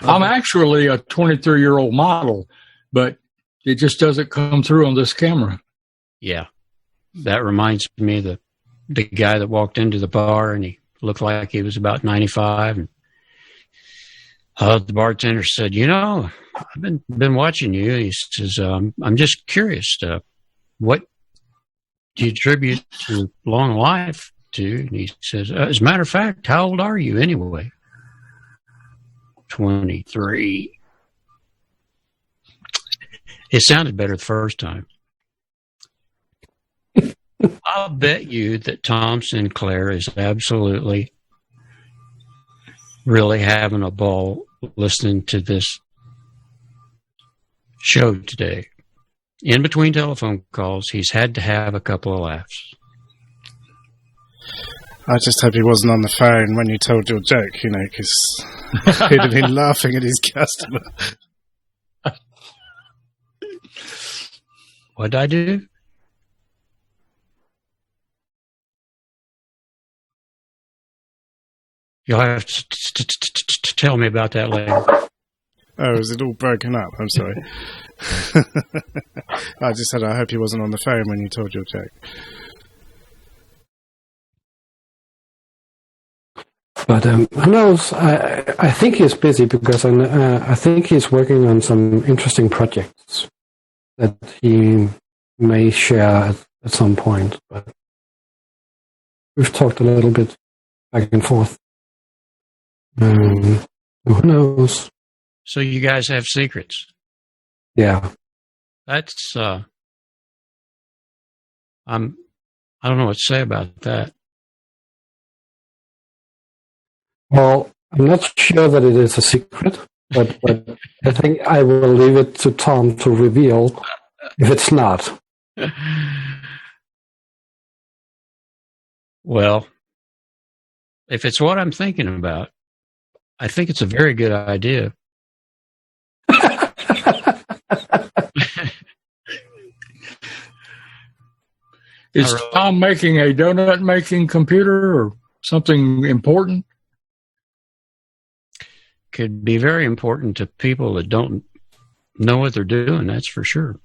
I'm actually a 23-year-old model, but it just doesn't come through on this camera. Yeah. That reminds me of the guy that walked into the bar and he looked like he was about 95. And the bartender said, I've been watching you. He says, I'm just curious, what do you attribute to long life to? And he says, as a matter of fact, how old are you anyway? 23. It sounded better the first time. I'll bet you that Tom Sinclair is absolutely really having a ball listening to this show today. In between telephone calls, he's had to have a couple of laughs. I just hope he wasn't on the phone when you told your joke, because he'd have been laughing at his customer. What'd I do? You'll have to tell me about that later. Oh, is it all broken up? I'm sorry. I just said I hope he wasn't on the phone when you told your joke. But who knows? I think he's busy because I think he's working on some interesting projects that he may share at some point. But we've talked a little bit back and forth. Who knows? So you guys have secrets? Yeah. That's I don't know what to say about that. Well, I'm not sure that it is a secret, but I think I will leave it to Tom to reveal if it's not. Well, if it's what I'm thinking about, I think it's a very good idea. Is Tom making a donut making computer or something important? Could be very important to people that don't know what they're doing, that's for sure.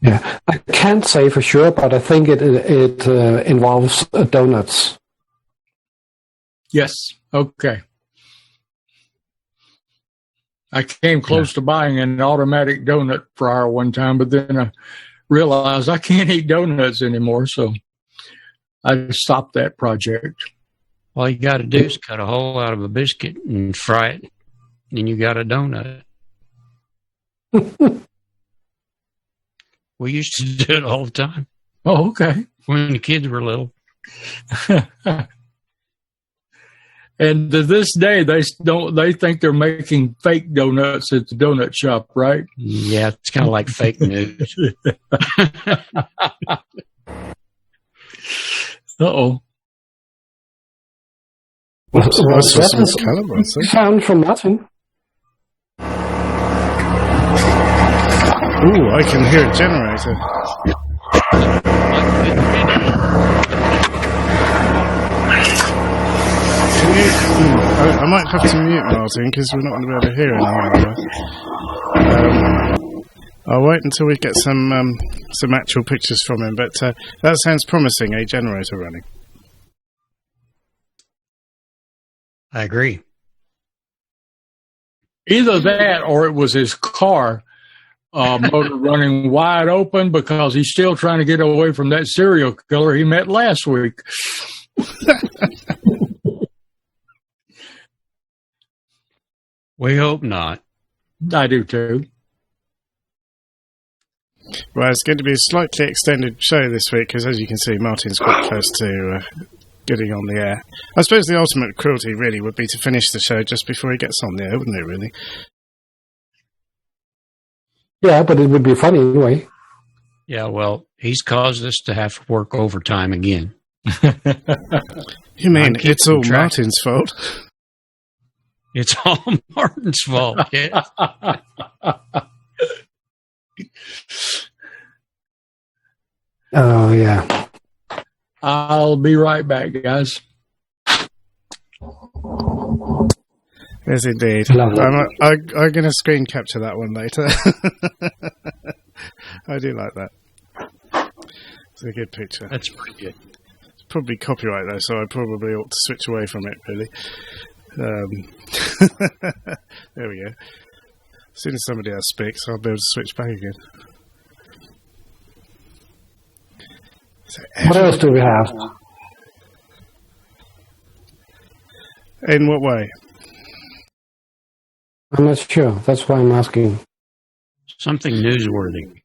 Yeah, I can't say for sure, but I think it involves donuts. Yes. Okay. I came close to buying an automatic donut fryer one time, but then I realized I can't eat donuts anymore, so I stopped that project. All you got to do is cut a hole out of a biscuit and fry it, and you got a donut. We used to do it all the time. Oh, okay. When the kids were little. And to this day, they think they're making fake donuts at the donut shop, right? Yeah, it's kind of like fake news. Uh-oh. What's caliber, sound from Martin? Ooh, I can hear a generator. I might have to mute Martin because we're not going to be able to hear anything. I'll wait until we get some actual pictures from him, but that sounds promising, a generator running. I agree. Either that or it was his car motor running wide open because he's still trying to get away from that serial killer he met last week. We hope not. I do too. Well, it's going to be a slightly extended show this week because, as you can see, Martin's quite close to getting on the air. I suppose the ultimate cruelty really would be to finish the show just before he gets on the air, wouldn't it, really? Yeah, but it would be funny anyway. Yeah, well, he's caused us to have to work overtime again. You mean it's all Martin's fault? It's all Martin's fault, yeah. Oh, yeah. I'll be right back, guys. Yes, indeed. I'm going to screen capture that one later. I do like that. It's a good picture. That's pretty good. It's probably copyright, though, so I probably ought to switch away from it, really. There we go. As soon as somebody else speaks, I'll be able to switch back again. So what else do we have? In what way? I'm not sure. That's why I'm asking. Something newsworthy.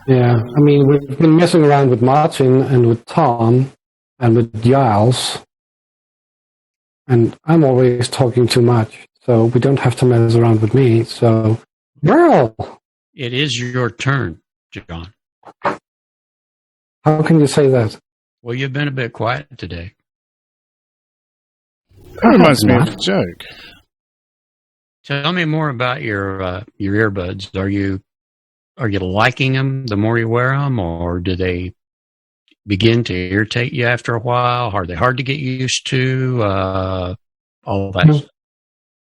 Yeah, I mean, we've been messing around with Martin and with Tom and with Giles, and I'm always talking too much, so we don't have to mess around with me. So, Merle! It is your turn, John. How can you say that? Well, you've been a bit quiet today. That reminds me of a joke. Tell me more about your earbuds. Are you liking them the more you wear them, or do they begin to irritate you after a while? Are they hard to get used to? All that stuff.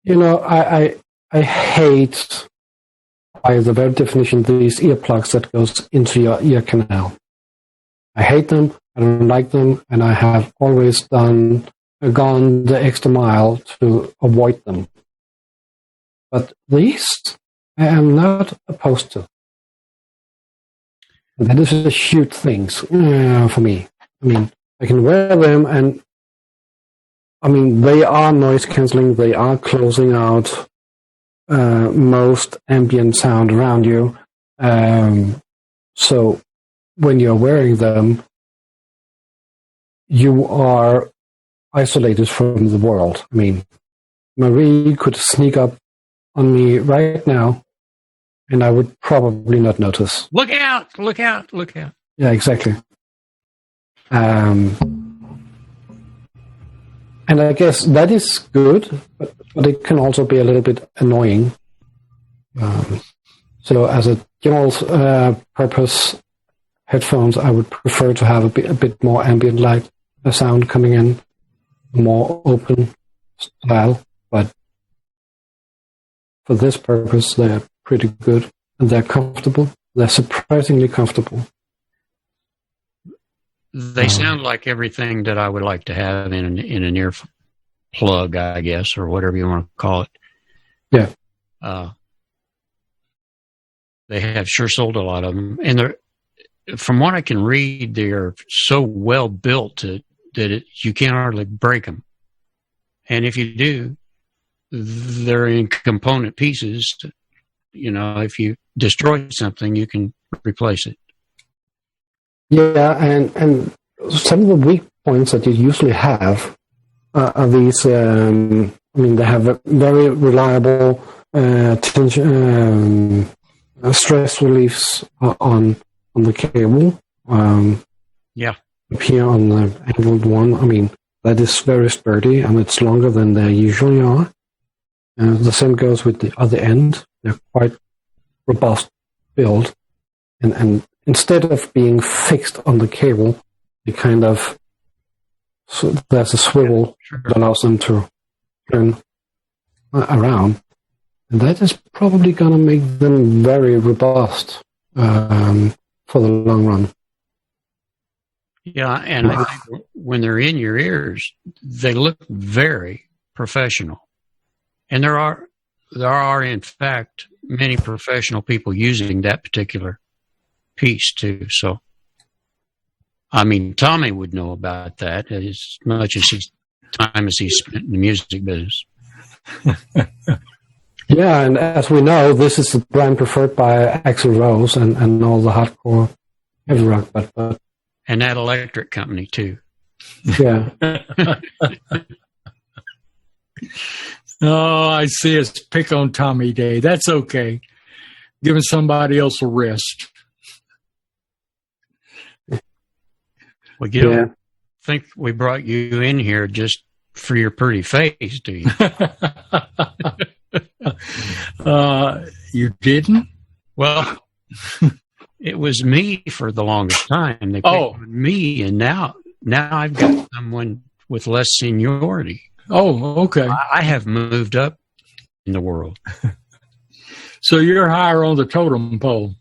You know, I hate, by the very definition, these earplugs that goes into your ear canal. I hate them. I don't like them, and I have always gone the extra mile to avoid them. But these, I am not opposed to. And that is a huge thing for me. I mean, I can wear them, and I mean, they are noise cancelling. They are closing out most ambient sound around you. So when you're wearing them, you are isolated from the world. I mean, Marie could sneak up on me right now, and I would probably not notice. Look out! Look out! Look out! Yeah, exactly. And I guess that is good, but it can also be a little bit annoying. So as a general purpose headphones, I would prefer to have a bit more ambient light sound coming in, more open style. But for this purpose, they're pretty good, and they're comfortable. They're surprisingly comfortable. They sound like everything that I would like to have in an ear plug, I guess, or whatever you want to call it. Yeah. They have sure sold a lot of them, and from what I can read, they are so well built that you can't hardly break them. And if you do, they're in component pieces. You know, if you destroy something, you can replace it. Yeah, and some of the weak points that you usually have are these. I mean, they have a very reliable tension, stress reliefs on the cable. Yeah. Up here on the angled one, I mean, that is very sturdy, and it's longer than they usually are. The same goes with the other end. They're quite robust build, and instead of being fixed on the cable, they kind of, so there's a swivel that allows them to turn around, and that is probably going to make them very robust for the long run. Yeah, and I think when they're in your ears, they look very professional. And there are in fact many professional people using that particular piece too. So, I mean, Tommy would know about that as much as he's spent in the music business. Yeah, and as we know, this is the brand preferred by Axl Rose and all the hardcore heavy rock, but and that electric company too. Yeah. Oh, I see it's pick on Tommy Day. That's okay. Giving somebody else a rest. Well, you don't think we brought you in here just for your pretty face, do you? You didn't? Well, it was me for the longest time. They picked on me, and now I've got someone with less seniority. Oh, okay. I have moved up in the world. So you're higher on the totem pole.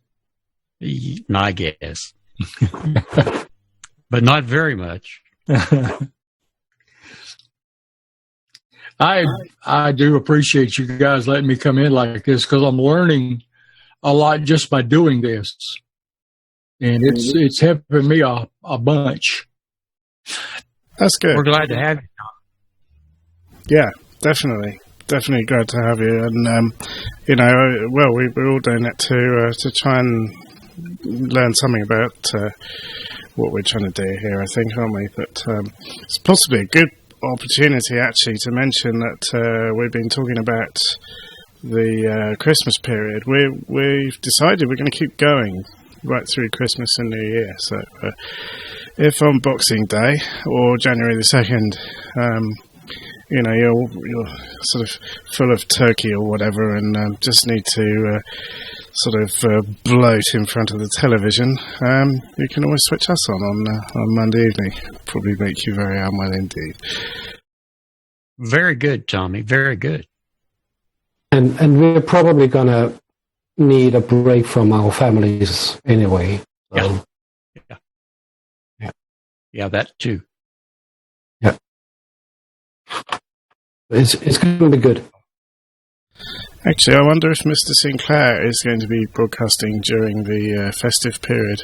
I guess. But not very much. I do appreciate you guys letting me come in like this, because I'm learning a lot just by doing this. And it's helping me a bunch. That's good. We're glad to have you. Yeah, definitely. definitely glad to have you. And well, we're all doing it to try and learn something about what we're trying to do here, I think, aren't we? But it's possibly a good opportunity, actually, to mention that we've been talking about the Christmas period. We've decided we're going to keep going right through Christmas and New Year. So if on Boxing Day or January the 2nd, you're sort of full of turkey or whatever and just need to sort of bloat in front of the television, you can always switch us on Monday evening. Probably make you very unwell indeed. Very good, Tommy. Very good. And we're probably going to need a break from our families anyway. So. Yeah, that too. Yeah. It's going to be good. Actually, I wonder if Mr. Sinclair is going to be broadcasting during the festive period.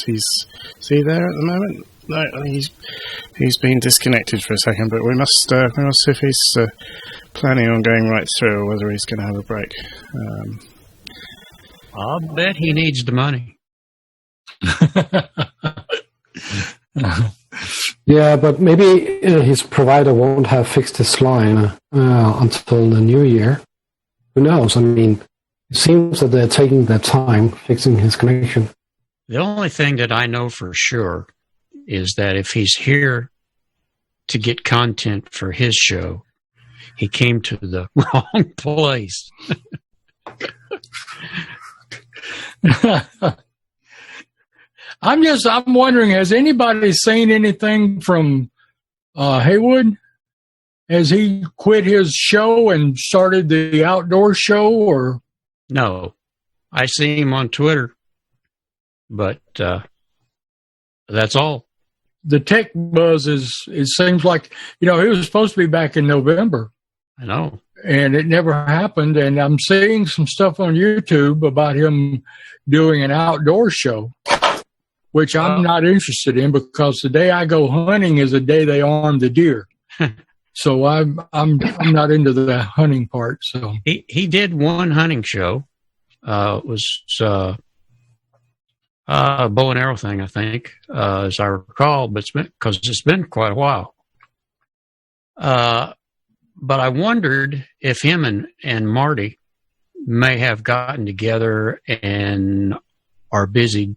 Is he there at the moment? No, he's been disconnected for a second, but we must see if he's planning on going right through, or whether he's going to have a break. I'll bet he needs the money. Yeah, but maybe his provider won't have fixed his line until the new year. Who knows? I mean, it seems that they're taking their time fixing his connection. The only thing that I know for sure is that if he's here to get content for his show, he came to the wrong place. I'm wondering, has anybody seen anything from Haywood? Has he quit his show and started the outdoor show, or? No, I see him on Twitter, but that's all. The tech buzz it seems like, he was supposed to be back in November. I know. And it never happened. And I'm seeing some stuff on YouTube about him doing an outdoor show, which I'm not interested in, because the day I go hunting is the day they arm the deer. So I'm not into the hunting part. So he did one hunting show. It was a bow and arrow thing, I think, as I recall, but it's been quite a while. But I wondered if him and Marty may have gotten together and are busy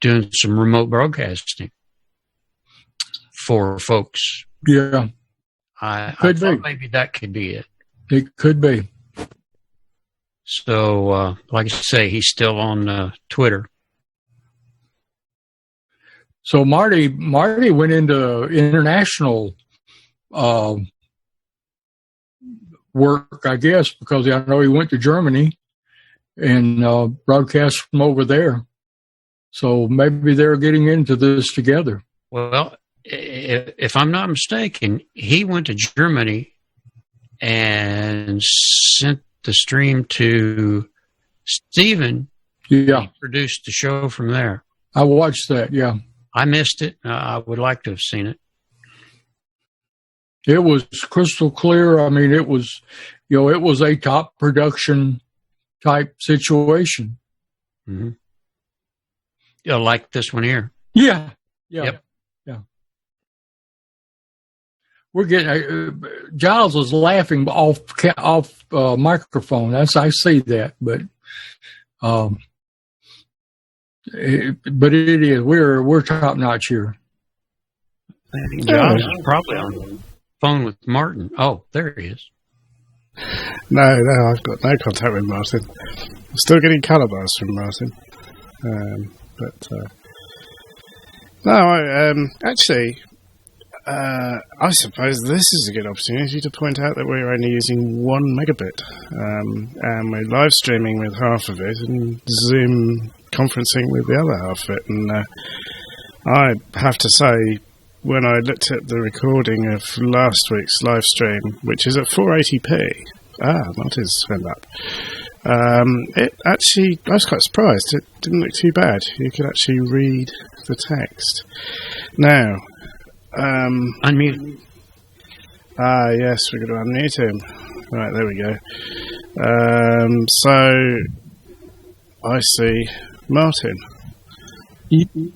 doing some remote broadcasting for folks. Yeah. I thought maybe that could be it. It could be. So, like I say, he's still on Twitter. So Marty went into international work, I guess, because I know he went to Germany and broadcast from over there. So maybe they're getting into this together. Well, if I'm not mistaken, he went to Germany and sent the stream to Stephen. Yeah. He produced the show from there. I watched that, yeah. I missed it. I would like to have seen it. It was crystal clear. I mean, it was a top production type situation. Mm-hmm. Yeah, like this one here. Yeah. Yep. Yeah. We're getting Giles was laughing off microphone. I see that, but it is we're top notch here. Giles is probably on the phone with Martin. Oh, there he is. No, I've got no contact with Martin. I'm still getting colour bars from Martin. I suppose this is a good opportunity to point out that we're only using 1 megabit, and we're live streaming with half of it and Zoom conferencing with the other half of it. And I have to say, when I looked at the recording of last week's live stream, which is at 480p, Martin's turned up. It actually, I was quite surprised. It didn't look too bad. You could actually read the text. Now, unmute. Ah, yes, we're going to unmute him. Right, there we go. So, I see Martin. Can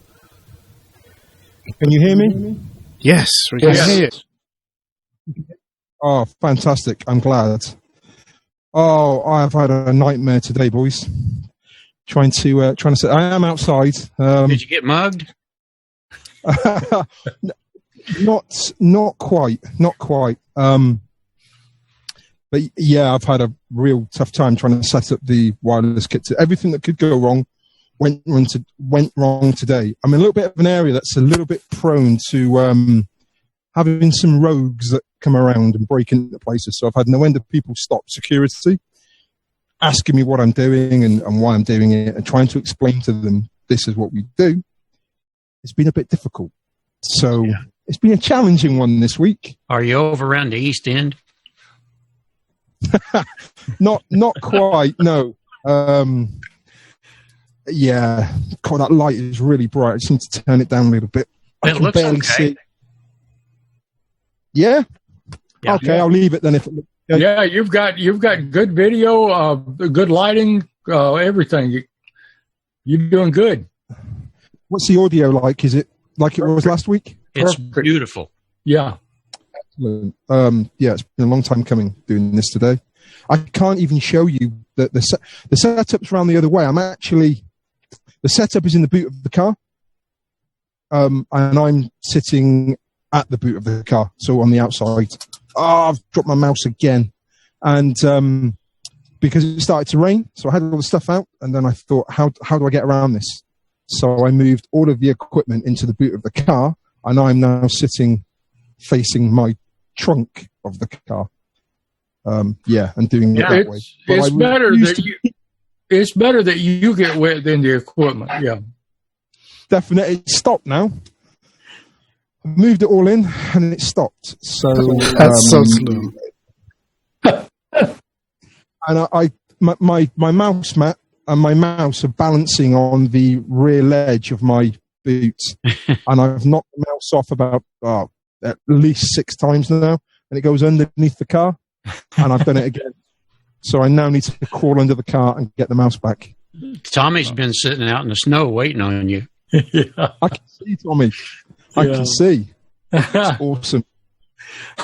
you hear me? Yes, we can hear you. Oh, fantastic. I'm glad. Oh, I've had a nightmare today, boys. Trying to say, I am outside. Did you get mugged? Not quite. But yeah, I've had a real tough time trying to set up the wireless kit. Everything that could go wrong went wrong today. I'm in a little bit of an area that's a little bit prone to having some rogues that come around and break into places. So I've had no end of people stop security, asking me what I'm doing and why I'm doing it, and trying to explain to them this is what we do. It's been a bit difficult. So It's been a challenging one this week. Are you over around the East End? Not quite, no. Yeah, God, that light is really bright. I just need to turn it down a little bit. I It can looks barely okay. see. Yeah? Okay, I'll leave it then. If it looks okay. Yeah, you've got good video, good lighting, everything. You're doing good. What's the audio like? Is it like it was last week? It's Perfect. beautiful. Yeah. Yeah, it's been a long time coming doing this today. I can't even show you the setup's around the other way. The setup is in the boot of the car, and I'm sitting at the boot of the car, so on the outside. Oh, I've dropped my mouse again, and because it started to rain, so I had all the stuff out, and then I thought, how do I get around this? So I moved all of the equipment into the boot of the car, and I'm now sitting facing my trunk of the car. And doing it that way. But It's better that you get wet than the equipment. Yeah. Definitely, it stopped now. I moved it all in, and it stopped. So That's so slow. And my mouse mat and my mouse are balancing on the rear ledge of my boot, and I've knocked the mouse off about at least 6 times now, and it goes underneath the car, and I've done it again. So I now need to crawl under the car and get the mouse back. Tommy's been sitting out in the snow waiting on you. Yeah. I can see, Tommy. I can see. It's awesome.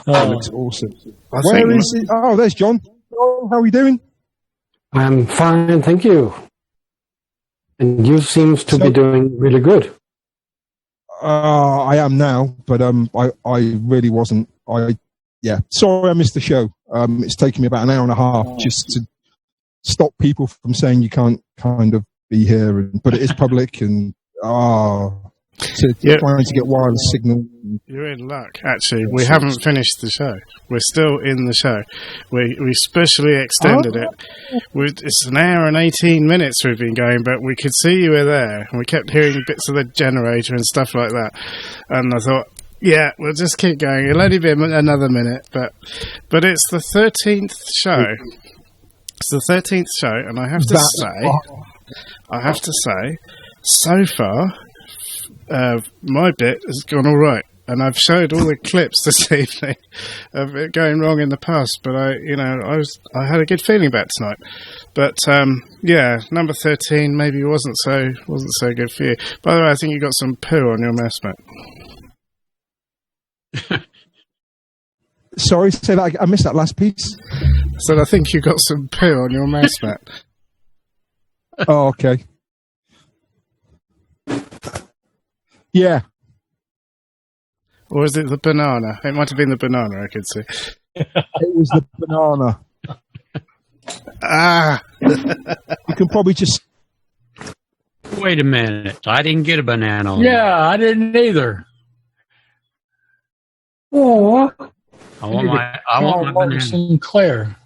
That looks awesome. Where is he? Oh, there's John. Oh, how are you doing? I'm fine, thank you. And you seems to be doing really good. I am now, but I really wasn't. Sorry I missed the show. It's taken me about an hour and a half just to stop people from saying you can't kind of be here, but it is public and trying to get wireless signal. You're in luck, actually. We haven't finished the show. We're still in the show. We specially extended it. It's an hour and 18 minutes we've been going, but we could see you were there, and we kept hearing bits of the generator and stuff like that. And I thought, yeah, we'll just keep going. It'll only be another minute, but it's the 13th show. It's the 13th show, and I have to say, so far, my bit has gone all right, and I've showed all the clips this evening of it going wrong in the past. But I had a good feeling about tonight. But number 13 maybe wasn't so good for you. By the way, I think you got some poo on your mouse mat. Sorry, say that. I missed that last piece. So I think you got some poo on your mouse mat. Oh, okay. Yeah. Or is it the banana? It might have been the banana, I could see. It was the banana. You can probably just... Wait a minute. I didn't get a banana. Yeah, I didn't either. I want my banana. Sinclair.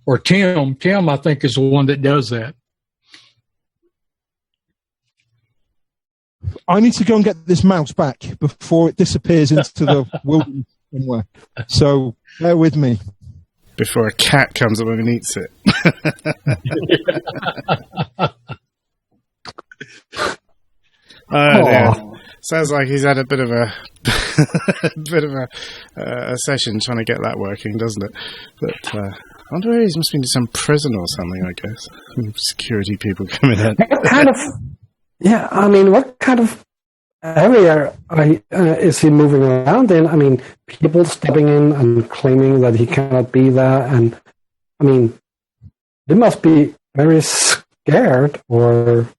Or Tim. Tim, I think, is the one that does that. I need to go and get this mouse back before it disappears into the wilderness somewhere. So bear with me. Before a cat comes along and eats it. Sounds like he's had a bit of a a session trying to get that working, doesn't it? But I wonder where he must be in some prison or something. I guess security people coming in. What kind of? Yeah, I mean, what kind of area is he moving around in? I mean, people stepping in and claiming that he cannot be there, and I mean, they must be very scared, or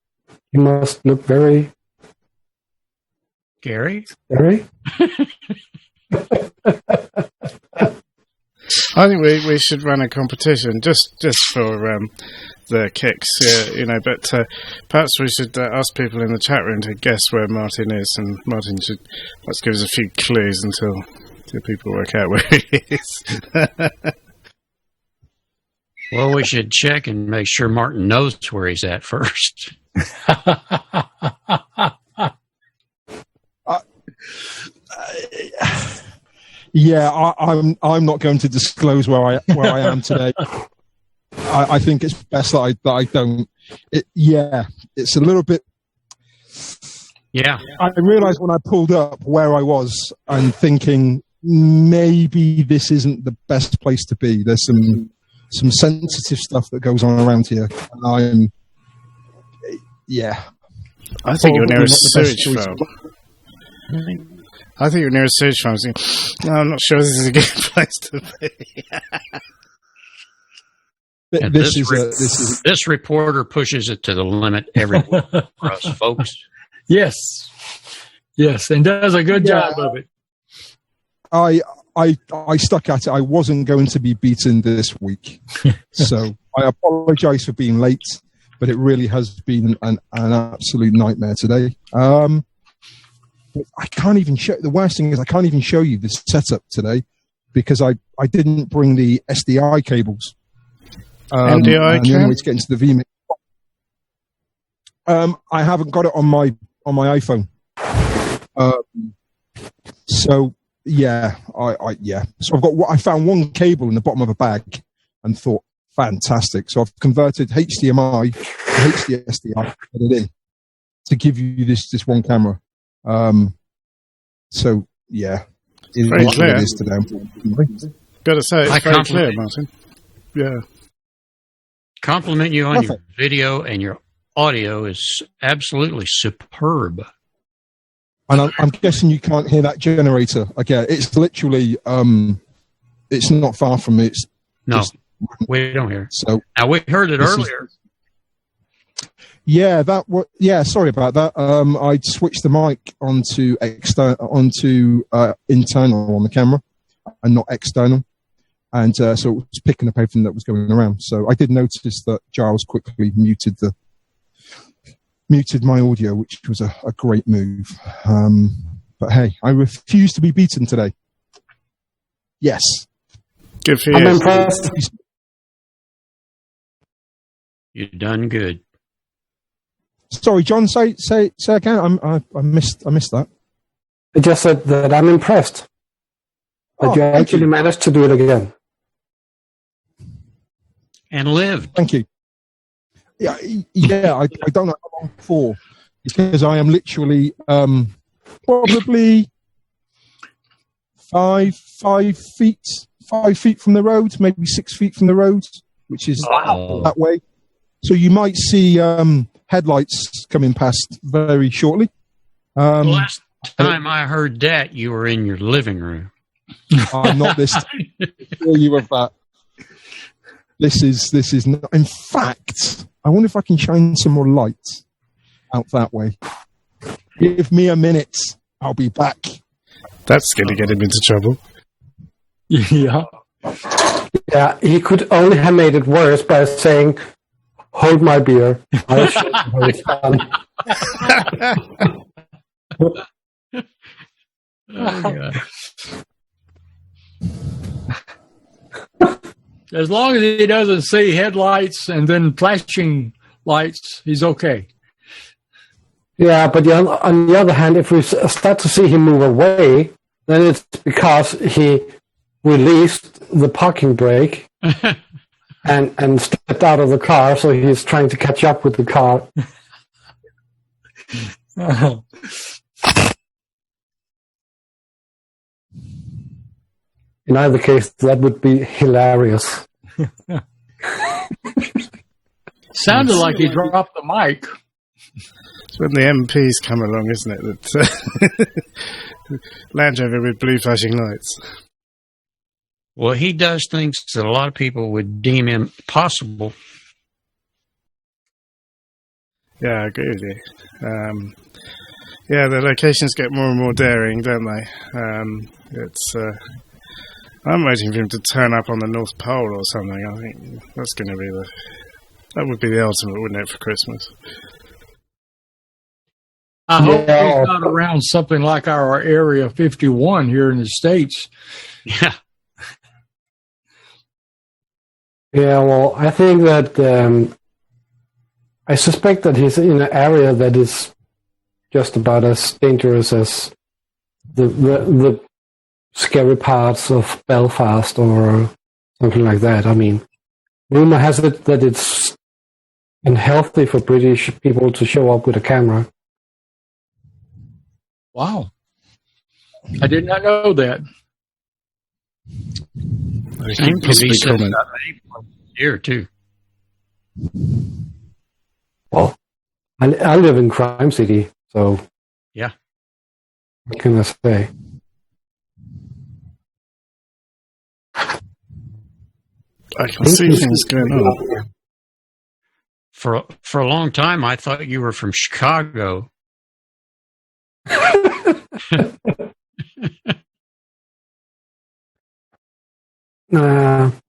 he must look very Gary? scary. I think we should run a competition just for the kicks, But perhaps we should ask people in the chat room to guess where Martin is, and Martin should let's give us a few clues until people work out where he is. Well, we should check and make sure Martin knows where he's at first. Yeah, I'm not going to disclose where I am today. I think it's best that I don't. It's a little bit. Yeah, I realised when I pulled up where I was and thinking maybe this isn't the best place to be. There's some sensitive stuff that goes on around here, and I think you're near a sewage farm. I think you're near a sewage farm. No, I'm not sure this is a good place to be. This reporter pushes it to the limit everywhere for us, folks. Yes, and does a good job of it. I stuck at it. I wasn't going to be beaten this week, so I apologise for being late. But it really has been an absolute nightmare today. I can't even show. The worst thing is I can't even show you this setup today because I didn't bring the SDI cables. NDI the only way to get into the vMix. I haven't got it on my iPhone. So yeah, So I found one cable in the bottom of a bag and thought, fantastic. So I've converted HDMI to HDSDI, put it in to give you this one camera. So yeah, very clear. It is today. Got to say, it's very clear, Martin. Yeah. Compliment you on your video, and your audio is absolutely superb. And I'm guessing you can't hear that generator again. It's literally, it's not far from me. It's we don't hear. So now we heard it earlier. Sorry about that. I switched the mic onto internal on the camera and not external, and so it was picking up everything that was going around. So I did notice that Giles quickly muted my audio, which was a great move. But hey, I refuse to be beaten today. Yes. Good for you. I'm impressed. You've done good. Sorry, John. Say again. I missed that. I just said that I'm impressed that you actually managed to do it again and lived. Thank you. Yeah. I don't know how long for because I am literally probably 5 feet from the road, maybe 6 feet from the road, which is that way. So you might see headlights coming past very shortly. The last time I heard that, you were in your living room. I'm not this time. I assure you of that. This is not. In fact, I wonder if I can shine some more light out that way. Give me a minute. I'll be back. That's going to get him into trouble. Yeah. Yeah, he could only have made it worse by saying, "Hold my beer. I'll show you how it's done." As long as he doesn't see headlights and then flashing lights, he's okay. Yeah, but on the other hand, if we start to see him move away, then it's because he released the parking brake and stepped out of the car, so he's trying to catch up with the car. In either case, that would be hilarious. Sounded like he dropped the mic. It's when the MPs come along, isn't it? That Land Rover with blue flashing lights. Well, he does things that a lot of people would deem impossible. Yeah, I agree with you. Yeah, the locations get more and more daring, don't they? I'm waiting for him to turn up on the North Pole or something. I think that's going to be that would be the ultimate, wouldn't it, for Christmas? I hope he's not around something like our Area 51 here in the States. Yeah. Yeah, well, I think that I suspect that he's in an area that is just about as dangerous as the scary parts of Belfast or something like that. I mean, rumor has it that it's unhealthy for British people to show up with a camera. Wow. I did not know that. Same could be said about here, too. Well, I live in Crime City, so yeah. What can I say? I can see things going on. For a long time, I thought you were from Chicago.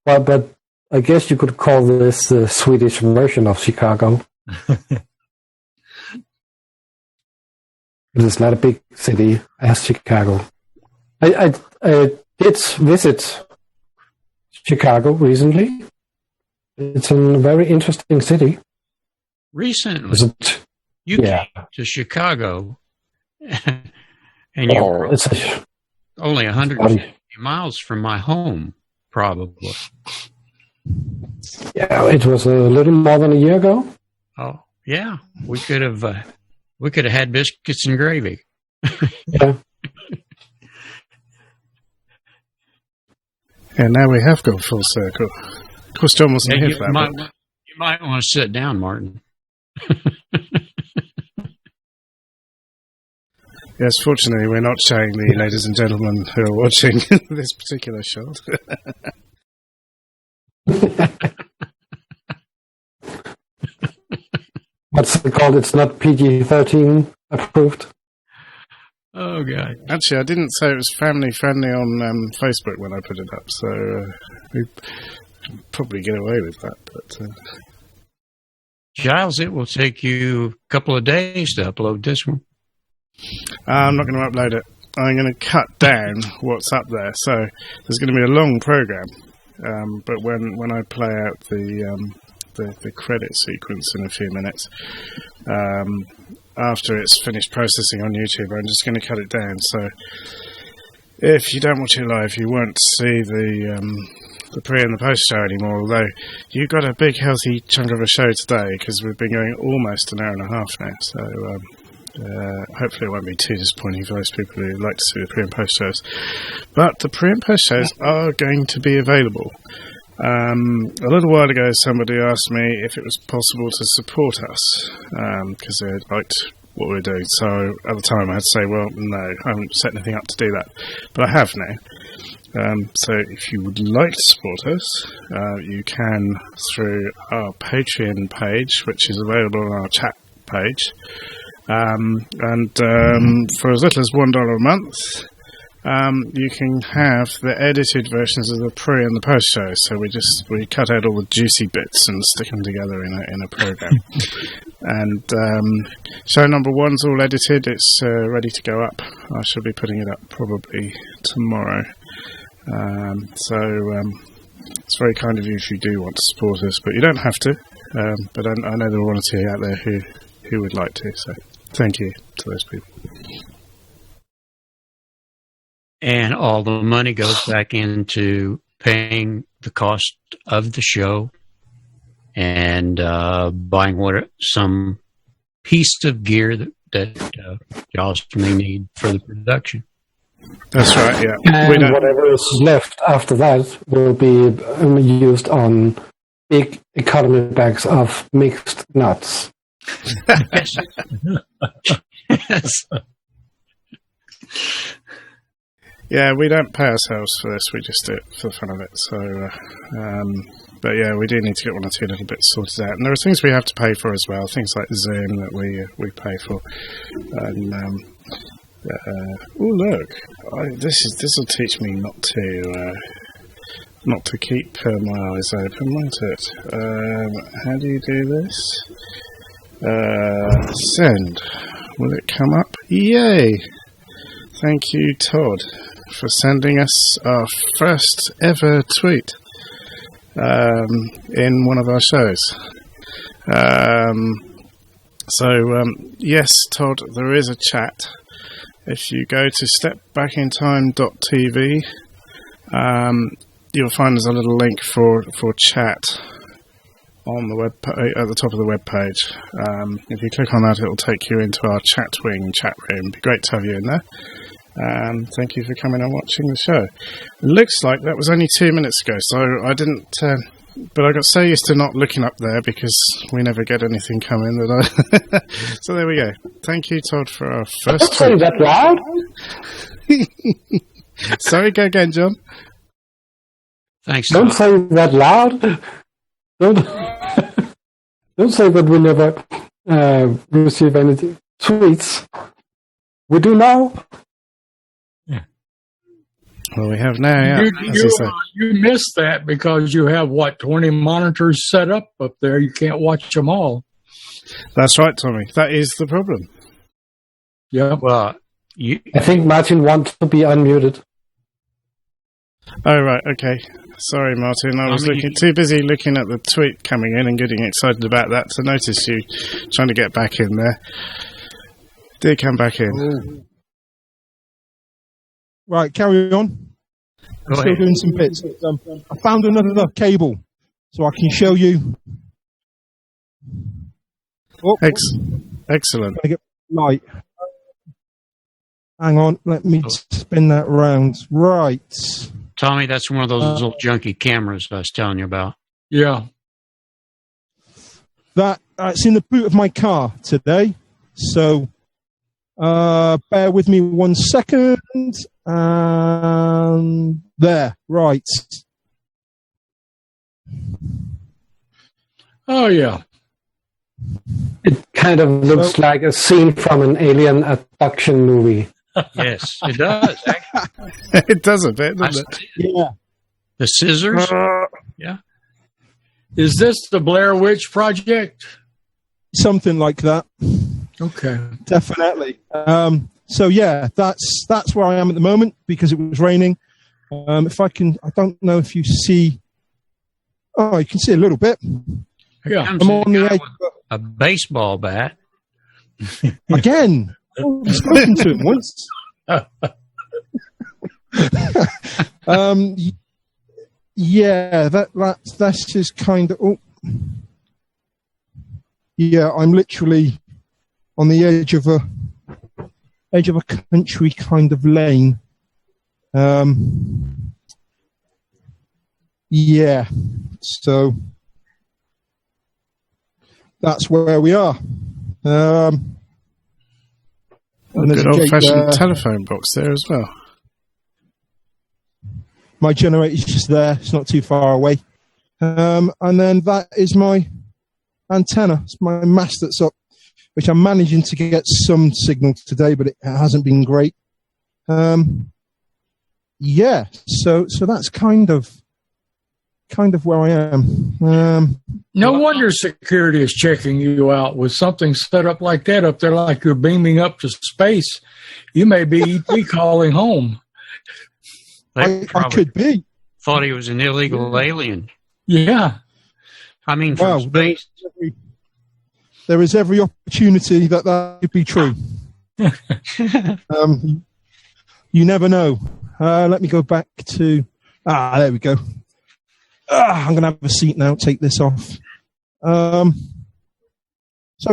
But I guess you could call this the Swedish version of Chicago. It is not a big city as Chicago. I did visit Chicago recently. It's a very interesting city. Recently? You came to Chicago, and you were only 150 miles from my home, probably. Yeah, it was a little more than a year ago. Oh, yeah. We could have had biscuits and gravy. Yeah. And now we have gone full circle. Of course, John wasn't here for that. You might want to sit down, Martin. Yes, fortunately, we're not showing the ladies and gentlemen who are watching this particular shot. What's it called? It's not PG-13 approved. Oh, God. Actually, I didn't say it was family friendly on Facebook when I put it up, so we probably get away with that. But Giles, it will take you a couple of days to upload this one. I'm not going to upload it. I'm going to cut down what's up there. So there's going to be a long program, but when I play out the credit sequence in a few minutes, after it's finished processing on YouTube, I'm just going to cut it down. So if you don't watch it live, you won't see the pre and the post show anymore, although you got a big healthy chunk of a show today because we've been going almost an hour and a half now, so hopefully it won't be too disappointing for those people who like to see the pre and post shows. But the pre and post shows are going to be available. A little while ago somebody asked me if it was possible to support us because they liked what we were doing, so at the time I had to say, well, no, I haven't set anything up to do that, but I have now. So if you would like to support us, you can through our Patreon page, which is available on our chat page. And for as little as $1 a month, you can have the edited versions of the pre and the post show. So we cut out all the juicy bits and stick them together in a program. And show number 1's all edited. It's ready to go up. I shall be putting it up probably tomorrow. So it's very kind of you if you do want to support us, but you don't have to. But I know there are one or two out there who would like to. So thank you to those people. And all the money goes back into paying the cost of the show and buying some piece of gear that Josh may need for the production. That's right, yeah. And whatever is left after that will be used on big economy bags of mixed nuts. Yes. Yeah, we don't pay ourselves for this. We just do it for the fun of it. So, but yeah, we do need to get one or two little bits sorted out. And there are things we have to pay for as well. Things like Zoom that we pay for. And oh look, this will teach me not to keep my eyes open, won't it? How do you do this? Send. Will it come up? Yay! Thank you, Todd, for sending us our first ever tweet in one of our shows. Yes, Todd, there is a chat. If you go to stepbackintime.tv, you'll find there's a little link for chat on the web at the top of the web page. If you click on that, it'll take you into our chat room. It'd be great to have you in there. Thank you for coming and watching the show. It looks like that was only 2 minutes ago, so I didn't. But I got so used to not looking up there because we never get anything coming that I. So there we go. Thank you, Todd, for our first. Don't say that loud. Sorry, go again, John. Thanks. Don't say that loud. Don't say that we never receive any tweets. We do now. Well, we have now, yeah. You missed that because you have, 20 monitors set up there. You can't watch them all. That's right, Tommy. That is the problem. Yeah. Well, I think Martin wants to be unmuted. Oh, right, okay. Sorry, Martin. I was too busy looking at the tweet coming in and getting excited about that to notice you trying to get back in there. Did come back in. Right, carry on. I'm still doing some bits. I found another cable, so I can show you. Oh, excellent. I get light. Hang on, let me spin that round. Right. Tommy, that's one of those little junky cameras I was telling you about. Yeah. It's in the boot of my car today, so bear with me 1 second. There, right. Oh, yeah. It kind of looks like a scene from an alien abduction movie. Yes, it does. It does a bit, doesn't it? Yeah. The scissors? Yeah. Is this the Blair Witch Project? Something like that. Okay. Definitely. So yeah, that's where I am at the moment because it was raining. If I don't know if you see. Oh, you can see a little bit. Yeah. I'm on the edge. A baseball bat. Again. Oh, I've spoken to him once. Yeah, that's just kind of. Oh. Yeah, I'm literally on the edge of a country kind of lane. Yeah, so that's where we are. And there's an old-fashioned telephone box there as well. My generator's just there. It's not too far away. And then that is my antenna. It's my mast that's up, which I'm managing to get some signal today, but it hasn't been great. Yeah, so that's kind of where I am. No wonder security is checking you out with something set up like that up there, like you're beaming up to space. You may be ET calling home. I could be. Thought he was an illegal alien. Yeah. I mean, from space. There is every opportunity that could be true. You never know. Let me go back to... there we go. I'm going to have a seat now. Take this off. So,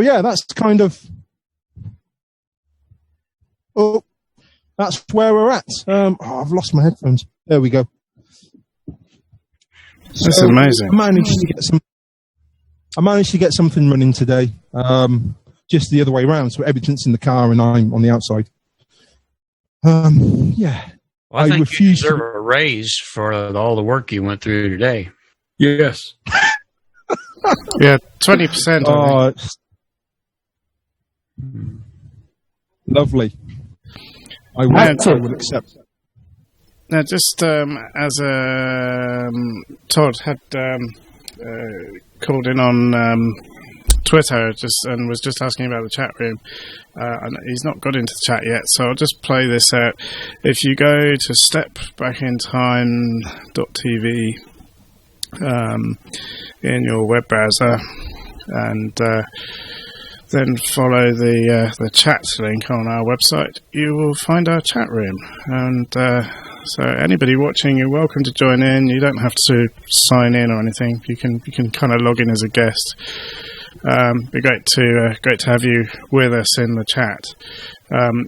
yeah, that's kind of... Oh, that's where we're at. I've lost my headphones. There we go. That's amazing. I managed to get something running today. Just the other way around. So everything's in the car and I'm on the outside. Yeah. Well, I think you deserve a raise for all the work you went through today. Yes. Yeah, 20%. Lovely. I will accept. Now, just as Todd had called in on Twitter and was just asking about the chat room. And he's not got into the chat yet, so I'll just play this out. If you go to stepbackintime.tv in your web browser and then follow the chat link on our website, you will find our chat room. And so anybody watching, you're welcome to join in. You don't have to sign in or anything. You can kind of log in as a guest. Be great to have you with us in the chat.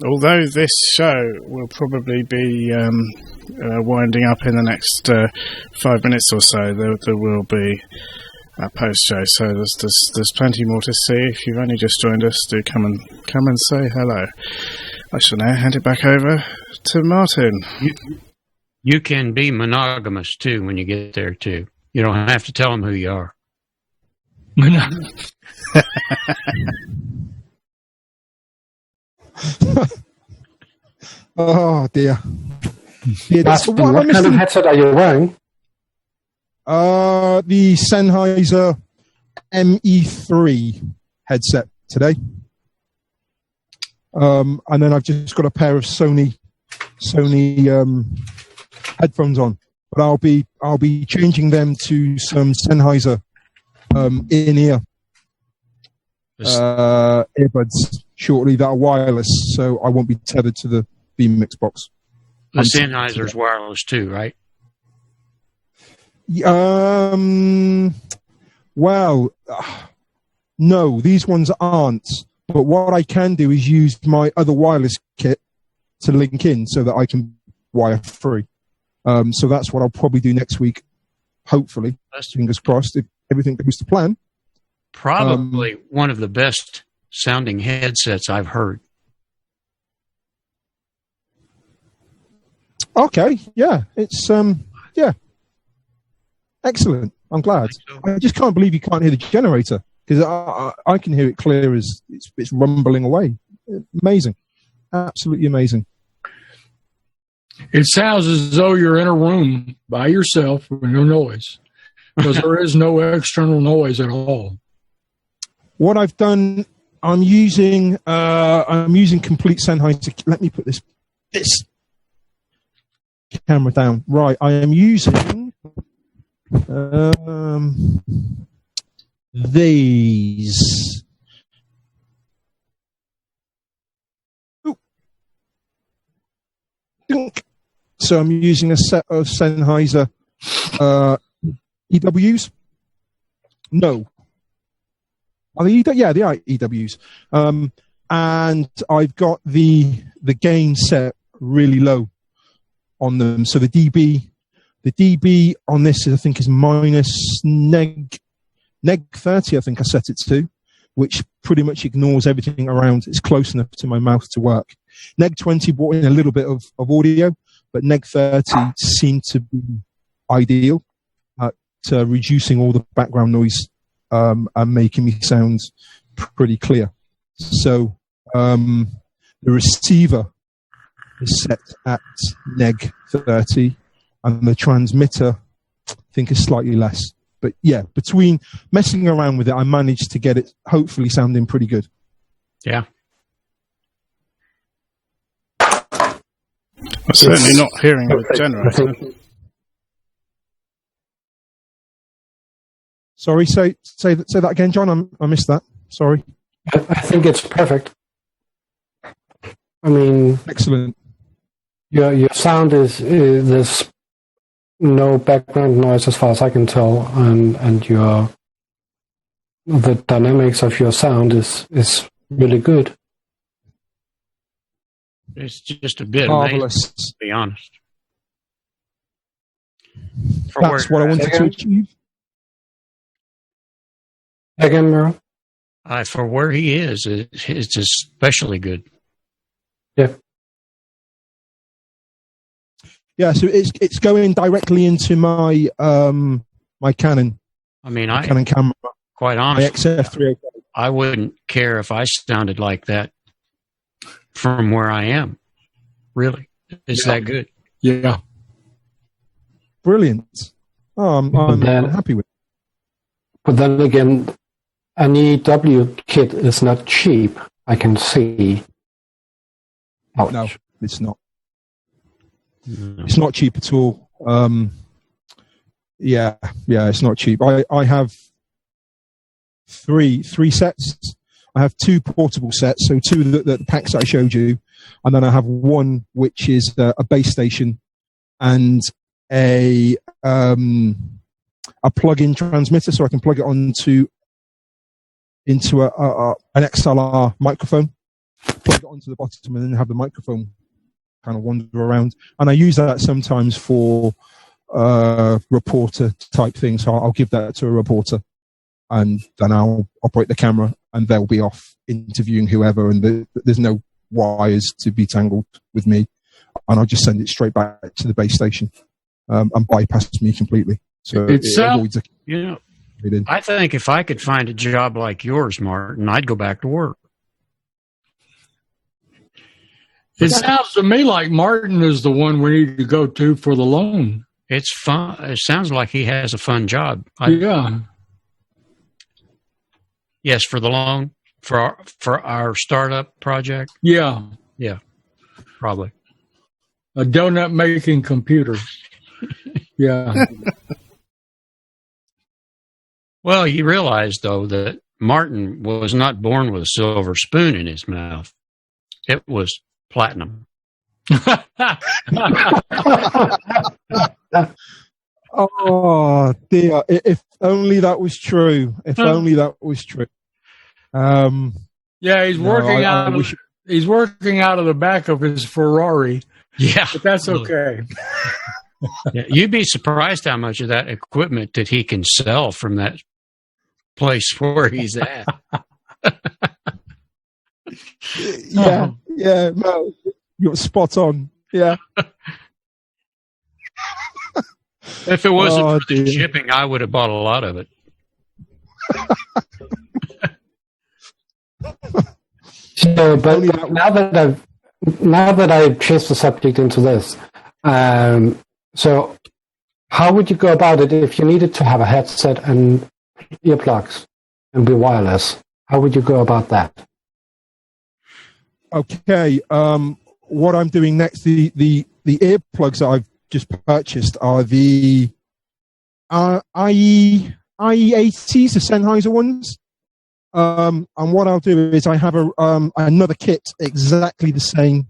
Although this show will probably be winding up in the next 5 minutes or so, there will be a post show. So there's plenty more to see. If you've only just joined us, do come and say hello. I shall now hand it back over to Martin. You can be monogamous too when you get there too. You don't have to tell them who you are. Oh dear. What kind of headset are you wearing? The Sennheiser ME3 headset today. And then I've just got a pair of Sony headphones on. But I'll be changing them to some Sennheiser in-ear earbuds shortly that are wireless, so I won't be tethered to the Beam Mix box. The Sennheiser's wireless too, right? Well, no, these ones aren't. But what I can do is use my other wireless kit to link in so that I can wire free. So that's what I'll probably do next week, hopefully. Fingers crossed, if everything goes to plan. Probably one of the best sounding headsets I've heard. Okay, yeah, it's excellent. I'm glad. I just can't believe you can't hear the generator, because I can hear it clear as it's rumbling away. Amazing, absolutely amazing. It sounds as though you're in a room by yourself with no noise, because there is no external noise at all. What I've done, I'm using complete Sennheiser. Let me put this camera down. Right, I am using these. Ooh. So I'm using a set of Sennheiser EWs. No. Are they yeah, they are EWs. And I've got the gain set really low on them. So the dB on this I think is minus neg 30, I think I set it to, which pretty much ignores everything around. It's close enough to my mouth to work. Neg 20 brought in a little bit of audio, but neg 30 seemed to be ideal at reducing all the background noise and making me sound pretty clear. So the receiver is set at neg 30 and the transmitter I think is slightly less. But yeah, between messing around with it, I managed to get it hopefully sounding pretty good. Yeah. I'm certainly not hearing the generator. Sorry, say that again, John. I missed that. Sorry. I think it's perfect. I mean, excellent. Your sound is there's no background noise as far as I can tell, and the dynamics of your sound is really good. It's just a bit marvelous. amazing, to be honest. That's what I wanted to achieve. Again, Merle? For where he is, it's especially good. Yeah. Yeah, so it's going directly into my my Canon. I mean, Canon camera. Quite My honestly, XF305. I wouldn't care if I sounded like that from where I am. Really, it's that good. Yeah. Brilliant. Oh, I'm happy with it. But then again, an EW kit is not cheap, I can see. Ouch. No, it's not. No. It's not cheap at all. Yeah, it's not cheap. I have three sets. I have 2 portable sets, so 2 of the packs that I showed you, and then I have one which is a base station and a plug-in transmitter, so I can plug it into an XLR microphone, plug it onto the bottom, and then have the microphone kind of wander around. And I use that sometimes for reporter type things. So I'll give that to a reporter, and then I'll operate the camera, and they'll be off interviewing whoever, and there's no wires to be tangled with me, and I'll just send it straight back to the base station and bypass me completely. So it avoids a... I think if I could find a job like yours, Martin, I'd go back to work. It sounds to me like Martin is the one we need to go to for the loan. It's fun. It sounds like he has a fun job. Yeah. Yes, for the loan, for our startup project. Yeah. Yeah, probably. A donut making computer. Yeah. Well, you realize, though, that Martin was not born with a silver spoon in his mouth. It was platinum. Oh, dear. If only that was true. If only that was true. Yeah, he's working out. He's working out of the back of his Ferrari. Yeah, but that's okay. Yeah, you'd be surprised how much of that equipment that he can sell from that place where he's at. Yeah, no, you're spot on. Yeah. If it wasn't for the shipping, I would have bought a lot of it. So, but now that I've changed the subject into this, so how would you go about it if you needed to have a headset and earplugs and be wireless? How would you go about that? Okay, what I'm doing next, the earplugs that I've just purchased are the IE80s, the Sennheiser ones. And what I'll do is I have another kit exactly the same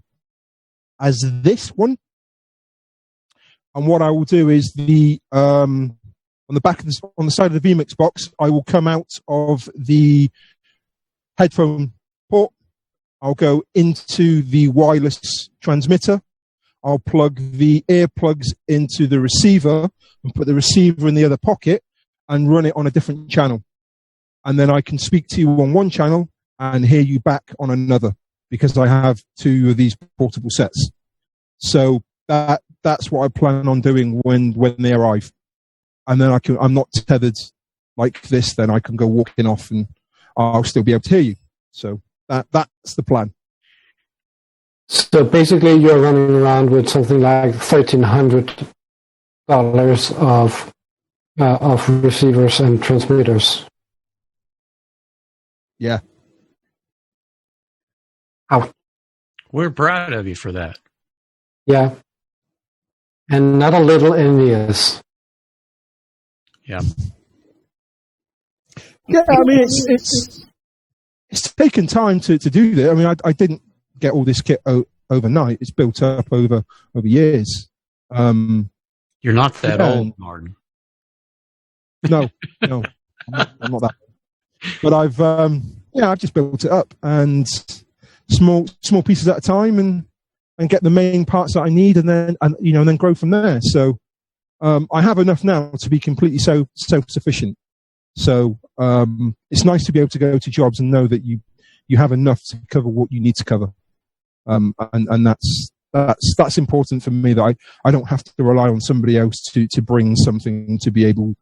as this one. And what I will do is on the back of on the side of the vMix box, I will come out of the headphone port. I'll go into the wireless transmitter. I'll plug the earplugs into the receiver and put the receiver in the other pocket and run it on a different channel. And then I can speak to you on one channel and hear you back on another because I have 2 of these portable sets. So that's what I plan on doing when they arrive. And then I'm not tethered like this, then I can go walking off and I'll still be able to hear you. So that's the plan. So basically you're running around with something like $1,300 of receivers and transmitters. Yeah. Ouch. We're proud of you for that. Yeah. And not a little envious. Yeah. Yeah, I mean, it's taken time to do that. I mean, I didn't get all this kit overnight. It's built up over years. You're not that old, Martin. No, I'm not that. But I've just built it up and small pieces at a time, and get the main parts that I need, and then grow from there. So I have enough now to be completely self-sufficient. So it's nice to be able to go to jobs and know that you have enough to cover what you need to cover. And that's important for me, that I don't have to rely on somebody else to bring something to be able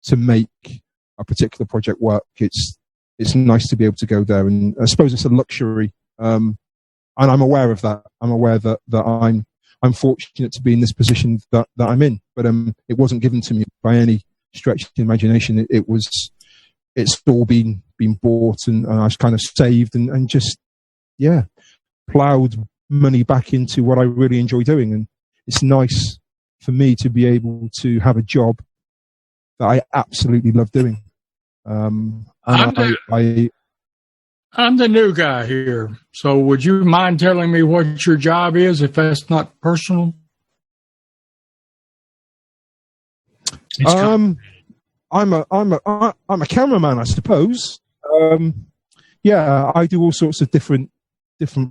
to make a particular project work. It's nice to be able to go there, and I suppose it's a luxury. And I'm aware of that. I'm aware that I'm fortunate to be in this position that I'm in, but it wasn't given to me by any stretch of the imagination. It's all been bought, and I've kind of saved and just plowed money back into what I really enjoy doing. And it's nice for me to be able to have a job that I absolutely love doing. I'm the new guy here, so would you mind telling me what your job is, if that's not personal? I'm a cameraman, I suppose. I do all sorts of different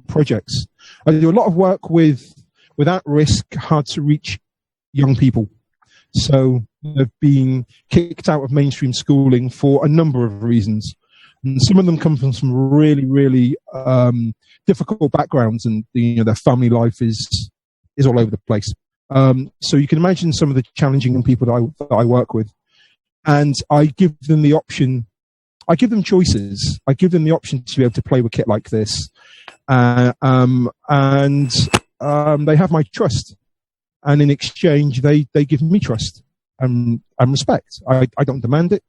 projects. I do a lot of work with at-risk, hard-to-reach young people. So they've been kicked out of mainstream schooling for a number of reasons. And some of them come from some really, really difficult backgrounds, and their family life is all over the place. So you can imagine some of the challenging young people that I work with. And I give them the option. I give them choices. I give them the option to be able to play with kit like this. And they have my trust. And in exchange, they give me trust and respect. I don't demand it.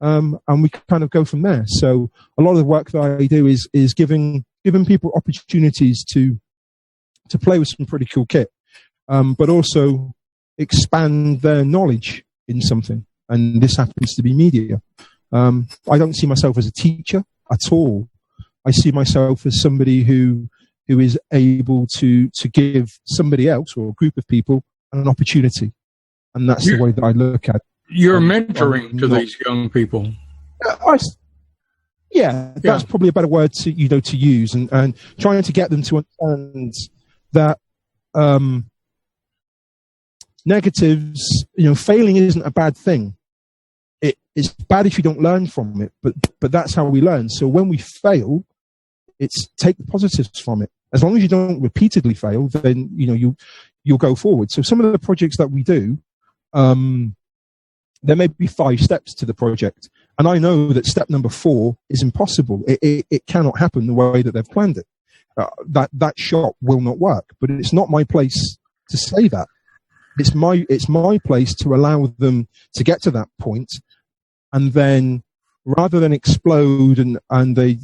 And we kind of go from there. So a lot of the work that I do is giving people opportunities to play with some pretty cool kit, but also expand their knowledge in something. And this happens to be media. I don't see myself as a teacher at all. I see myself as somebody who is able to give somebody else or a group of people an opportunity. And that's the way that I look at it. You're mentoring to these young people. That's probably a better word to use, and trying to get them to understand that negatives, failing isn't a bad thing. It's bad if you don't learn from it, but that's how we learn. So when we fail, it's take the positives from it. As long as you don't repeatedly fail, then you'll go forward. So some of the projects that we do, there may be 5 steps to the project, and I know that step number 4 is impossible. It cannot happen the way that they've planned it. That shot will not work. But it's not my place to say that. It's my place to allow them to get to that point, and then rather than explode and they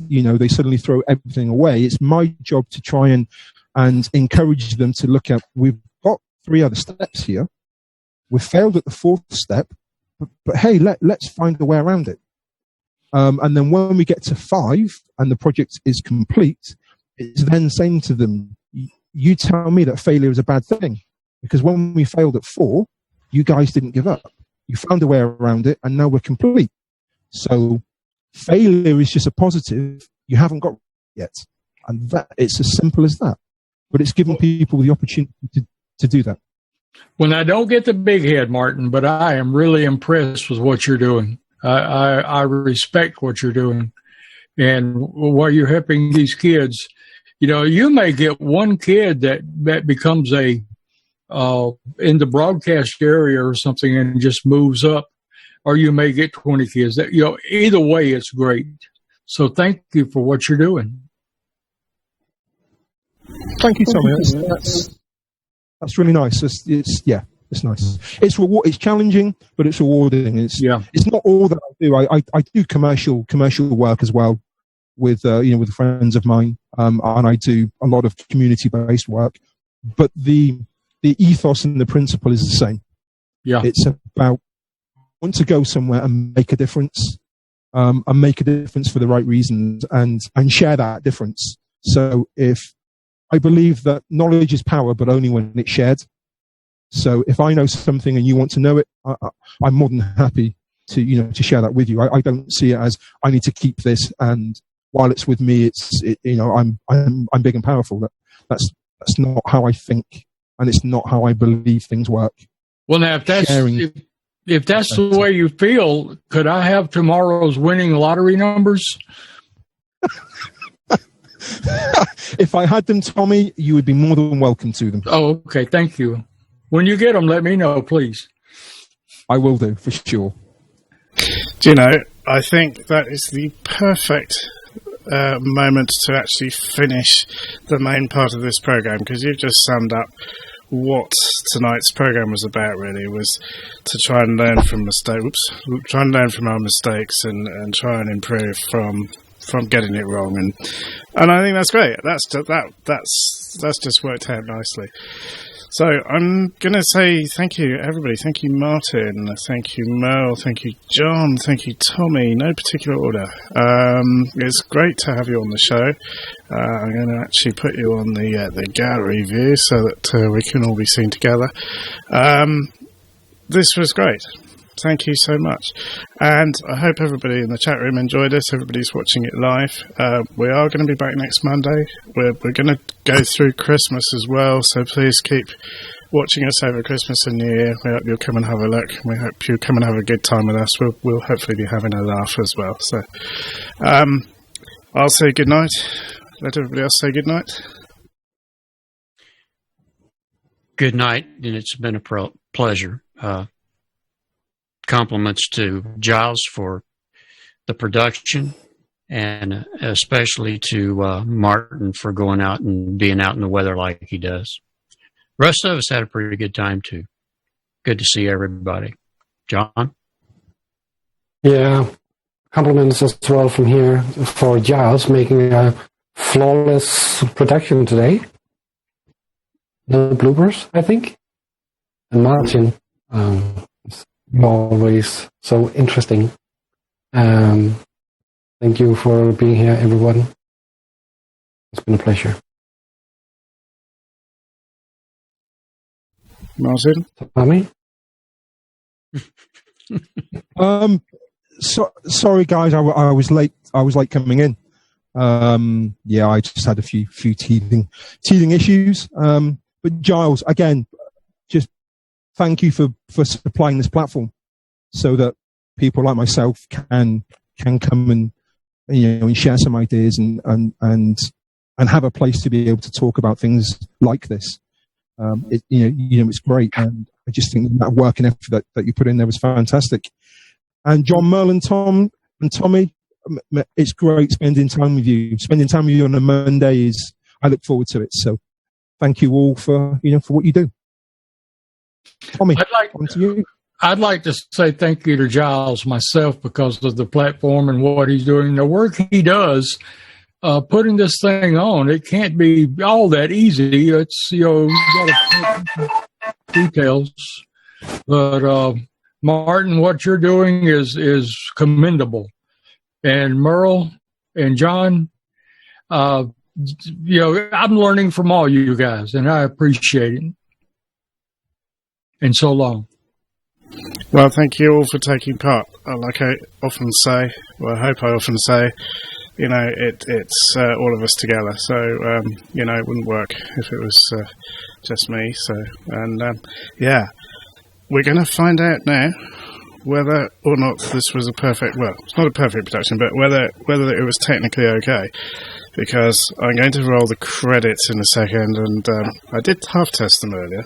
suddenly throw everything away, it's my job to try and encourage them to look at, we've got 3 other steps here. We've failed at the 4th step, but hey, let's find a way around it. And then when we get to 5 and the project is complete, it's then saying to them, you tell me that failure is a bad thing. Because when we failed at 4, you guys didn't give up. You found a way around it, and now we're complete. So failure is just a positive you haven't got yet. And that it's as simple as that. But it's giving people the opportunity to do that. Well, I don't get the big head, Martin, but I am really impressed with what you're doing. I respect what you're doing. And while you're helping these kids, you may get one kid that becomes in the broadcast area or something and just moves up, or you may get 20 kids. Either way, it's great. So thank you for what you're doing. Thank you, Tommy. That's really nice. It's nice. It's challenging, but it's rewarding. It's not all that I do. I do commercial work as well with friends of mine, and I do a lot of community-based work. But the ethos and the principle is the same. Yeah, it's about want to go somewhere and make a difference, and make a difference for the right reasons, and share that difference. So if I believe that knowledge is power, but only when it's shared. So if I know something and you want to know it, I'm more than happy to share that with you. I don't see it as I need to keep this, and while it's with me, I'm big and powerful. That's That's not how I think, and it's not how I believe things work. Well, now, if that's the way you feel, could I have tomorrow's winning lottery numbers? If I had them, Tommy, you would be more than welcome to them. Oh, okay. Thank you. When you get them, let me know, please. I will do, for sure. Do you know, I think that is the perfect moment to actually finish the main part of this program, because you've just summed up what tonight's program was about. Really, was to try and learn from our mistakes and try and improve from getting it wrong, and I think that's great. That's just worked out nicely. So I'm going to say thank you, everybody. Thank you, Martin. Thank you, Mel. Thank you, John. Thank you, Tommy. No particular order. It's great to have you on the show. I'm going to actually put you on the gallery view so that we can all be seen together. This was great. Thank you so much. And I hope everybody in the chat room enjoyed this. Everybody's watching it live. We are going to be back next Monday. We're going to go through Christmas as well, so please keep watching us over Christmas and New Year. We hope you'll come and have a look. We hope you'll come and have a good time with us. We'll hopefully be having a laugh as well. So I'll say good night. Let everybody else say good night. Good night, and it's been a pleasure. Compliments to Giles for the production, and especially to Martin for going out and being out in the weather like he does. The rest of us had a pretty good time, too. Good to see everybody. John? Yeah, compliments as well from here for Giles making a flawless production today. No bloopers, I think. And Martin, always so interesting. Thank you for being here, everyone. It's been a pleasure. Martin? Tommy? Sorry, guys, I was late. I was late coming in. Yeah, I just had a few teething issues. But Giles, again, just thank you for supplying this platform so that people like myself can come and share some ideas and have a place to be able to talk about things like this. It's great, and I just think that work and effort that you put in there was fantastic. And John, Merlin, Tom, and Tommy, it's great spending time with you. Spending time with you on a Monday I look forward to it. So thank you all for what you do. Tommy, on to you. I'd like to say thank you to Giles myself because of the platform and what he's doing. The work he does, putting this thing on, it can't be all that easy. It's, you got to put details. But Martin, what you're doing is commendable. And Merle and John, I'm learning from all you guys, and I appreciate it. And so long. Well, thank you all for taking part. Like I often say, well, I hope I often say, it's all of us together. So, it wouldn't work if it was just me. So, we're going to find out now whether or not this was it's not a perfect production, but whether it was technically okay. Because I'm going to roll the credits in a second, and I did half-test them earlier.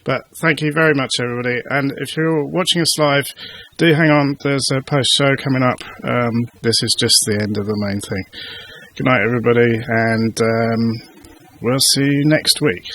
But thank you very much, everybody. And if you're watching us live, do hang on. There's a post-show coming up. This is just the end of the main thing. Good night, everybody, and we'll see you next week.